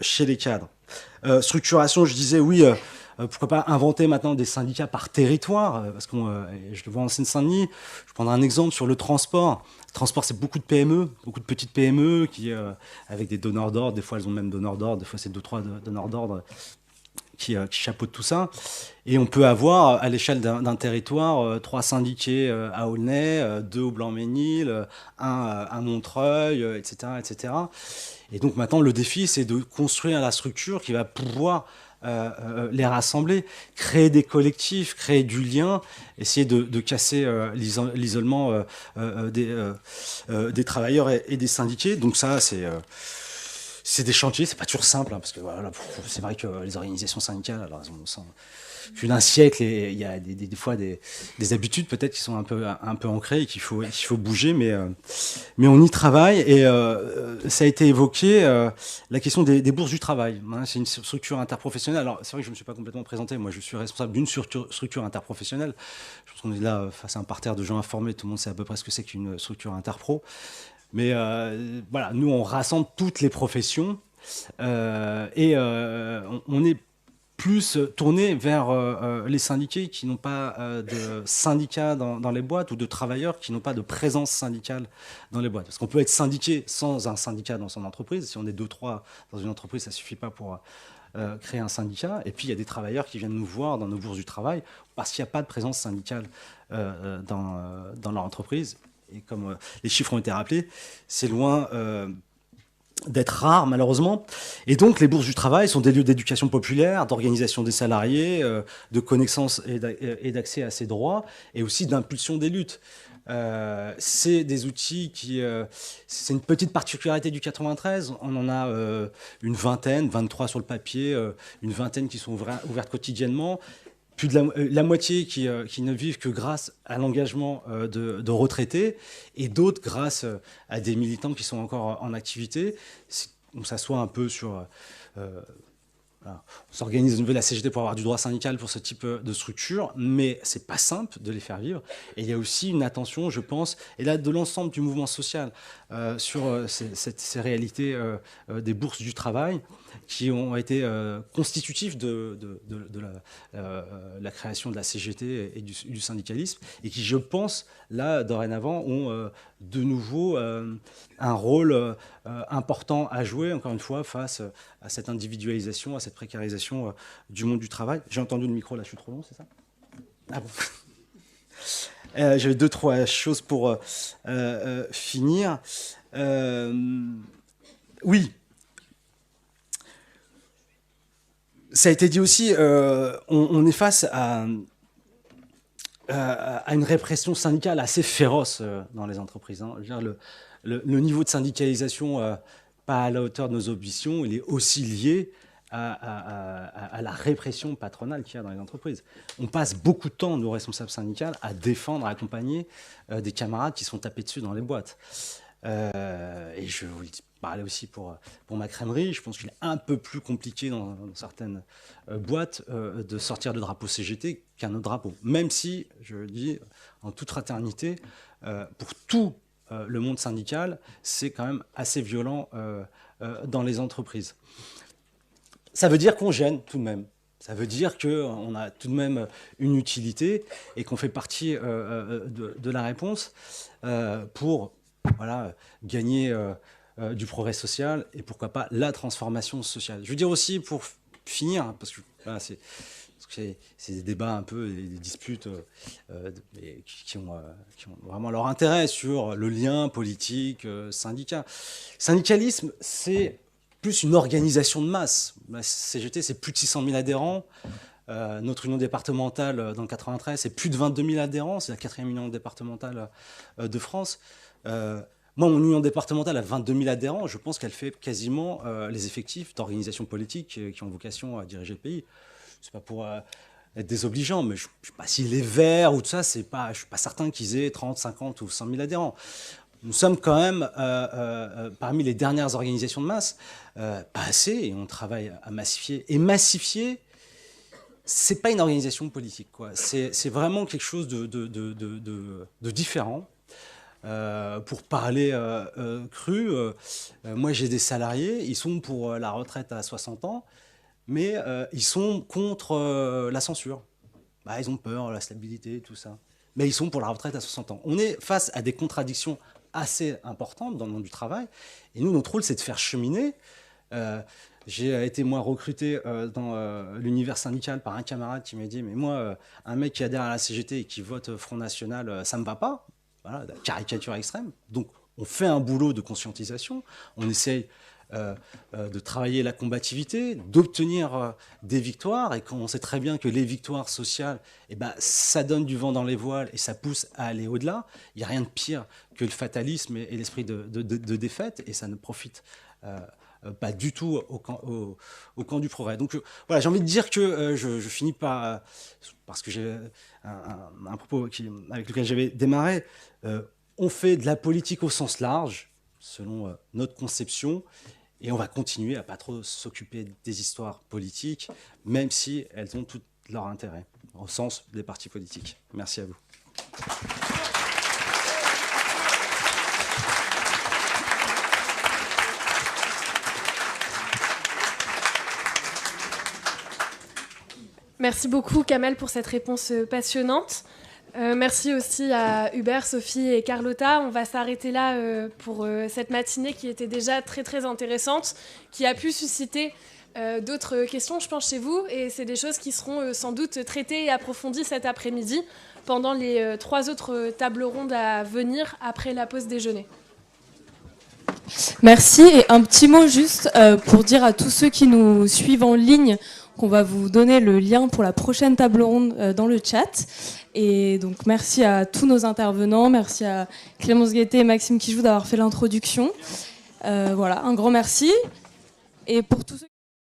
chez les cadres. Structuration, je disais oui, pourquoi pas inventer maintenant des syndicats par territoire, parce que je le vois en Seine-Saint-Denis. Je prendrai un exemple sur le transport. Le transport, c'est beaucoup de PME, beaucoup de petites PME qui, avec des donneurs d'ordre, des fois elles ont même donneurs d'ordre, des fois c'est 2-3 donneurs d'ordre qui chapeautent tout ça. Et on peut avoir, à l'échelle d'un territoire, 3 syndiqués à Aulnay, 2 au Blanc-Ménil, 1 à Montreuil, etc., etc. Et donc maintenant, le défi, c'est de construire la structure qui va pouvoir les rassembler, créer des collectifs, créer du lien, essayer de casser l'isolement des travailleurs et des syndiqués. Donc ça, c'est des chantiers, c'est pas toujours simple, hein, parce que voilà, c'est vrai que les organisations syndicales, alors elles ont plus d'un siècle, et il y a des fois des habitudes peut-être qui sont un peu ancrées et qu'il faut bouger, mais on y travaille. Et ça a été évoqué, la question des bourses du travail, hein. C'est une structure interprofessionnelle. Alors c'est vrai que je ne me suis pas complètement présenté, moi je suis responsable d'une structure interprofessionnelle. Je pense qu'on est là face à un parterre de gens informés, tout le monde sait à peu près ce que c'est qu'une structure interpro. Mais voilà, nous on rassemble toutes les professions, et on est plus tourné vers les syndiqués qui n'ont pas de syndicats dans les boîtes, ou de travailleurs qui n'ont pas de présence syndicale dans les boîtes. Parce qu'on peut être syndiqué sans un syndicat dans son entreprise. Si on est 2-3 dans une entreprise, ça ne suffit pas pour créer un syndicat. Et puis, il y a des travailleurs qui viennent nous voir dans nos bourses du travail parce qu'il n'y a pas de présence syndicale dans leur entreprise. Et comme les chiffres ont été rappelés, c'est loin d'être rare, malheureusement. Et donc, les bourses du travail sont des lieux d'éducation populaire, d'organisation des salariés, de connaissance et d'accès à ces droits, et aussi d'impulsion des luttes. C'est des outils qui... c'est une petite particularité du 93. On en a une vingtaine, 23 sur le papier, une vingtaine qui sont ouvertes quotidiennement. Plus de la moitié qui ne vivent que grâce à l'engagement de retraités, et d'autres grâce à des militants qui sont encore en activité. On s'assoit un peu sur... voilà. On s'organise au niveau de la CGT pour avoir du droit syndical pour ce type de structure, mais c'est pas simple de les faire vivre. Et il y a aussi une attention, je pense, et là de l'ensemble du mouvement social sur ces réalités des bourses du travail qui ont été constitutifs de la création de la CGT et du syndicalisme, et qui, je pense, là, dorénavant, ont de nouveau un rôle important à jouer, encore une fois, face à cette individualisation, à cette précarisation du monde du travail. J'ai entendu le micro, là, je suis trop long, c'est ça? Ah bon. J'avais 2-3 choses pour finir. Oui. Ça a été dit aussi, on est face à une répression syndicale assez féroce dans les entreprises. Hein. Je veux dire, le niveau de syndicalisation, pas à la hauteur de nos ambitions, il est aussi lié à la répression patronale qu'il y a dans les entreprises. On passe beaucoup de temps, nos responsables syndicaux, à défendre, à accompagner des camarades qui sont tapés dessus dans les boîtes. Et je vous parlais aussi pour ma crèmerie. Je pense qu'il est un peu plus compliqué dans certaines boîtes de sortir le drapeau CGT qu'un autre drapeau. Même si, je le dis en toute fraternité, pour tout le monde syndical, c'est quand même assez violent dans les entreprises. Ça veut dire qu'on gêne tout de même. Ça veut dire qu'on a tout de même une utilité et qu'on fait partie de la réponse pour gagner du progrès social et pourquoi pas la transformation sociale. Je veux dire aussi, pour finir, parce que voilà, c'est des débats un peu, des disputes qui ont vraiment leur intérêt sur le lien politique, syndicat. Syndicalisme, c'est plus une organisation de masse. La CGT, c'est plus de 600 000 adhérents. Notre union départementale dans le 93, c'est plus de 22 000 adhérents. C'est la 4e union départementale de France. Moi, mon union départementale a 22 000 adhérents. Je pense qu'elle fait quasiment les effectifs d'organisations politiques qui ont vocation à diriger le pays. C'est pas pour être désobligeant, mais je ne sais pas si les Verts ou tout ça, je ne suis pas certain qu'ils aient 30, 50 ou 100 000 adhérents. Nous sommes quand même parmi les dernières organisations de masse, pas assez, et on travaille à massifier. Et massifier, ce n'est pas une organisation politique, quoi. C'est vraiment quelque chose de différent. Pour parler cru, moi j'ai des salariés, ils sont pour la retraite à 60 ans, mais ils sont contre la censure. Bah, ils ont peur, la stabilité, tout ça. Mais ils sont pour la retraite à 60 ans. On est face à des contradictions assez importantes dans le monde du travail. Et nous, notre rôle, c'est de faire cheminer. J'ai été, moi, recruté dans l'univers syndical par un camarade qui m'a dit « Mais moi, un mec qui adhère à la CGT et qui vote Front National, ça ne me va pas. » Voilà, la caricature extrême. Donc, on fait un boulot de conscientisation. On essaye de travailler la combativité, d'obtenir des victoires. Et quand on sait très bien que les victoires sociales, ça donne du vent dans les voiles et ça pousse à aller au-delà. Il n'y a rien de pire que le fatalisme et l'esprit de défaite. Et ça ne profite pas du tout au camp du progrès. Donc voilà, j'ai envie de dire que je finis par... parce que j'ai un propos avec lequel j'avais démarré. On fait de la politique au sens large, selon notre conception, et on va continuer à pas trop s'occuper des histoires politiques, même si elles ont tout leur intérêt, au sens des partis politiques. Merci à vous. Merci beaucoup, Kamel, pour cette réponse passionnante. Merci aussi à Hubert, Sophie et Carlotta. On va s'arrêter là pour cette matinée qui était déjà très très intéressante, qui a pu susciter d'autres questions, je pense, chez vous. Et c'est des choses qui seront sans doute traitées et approfondies cet après-midi pendant les 3 autres tables rondes à venir après la pause déjeuner. Merci. Et un petit mot juste pour dire à tous ceux qui nous suivent en ligne qu'on va vous donner le lien pour la prochaine table ronde dans le chat. Et donc merci à tous nos intervenants, merci à Clémence Guettet et Maxime Kijou d'avoir fait l'introduction. Voilà, un grand merci. Et pour tous ceux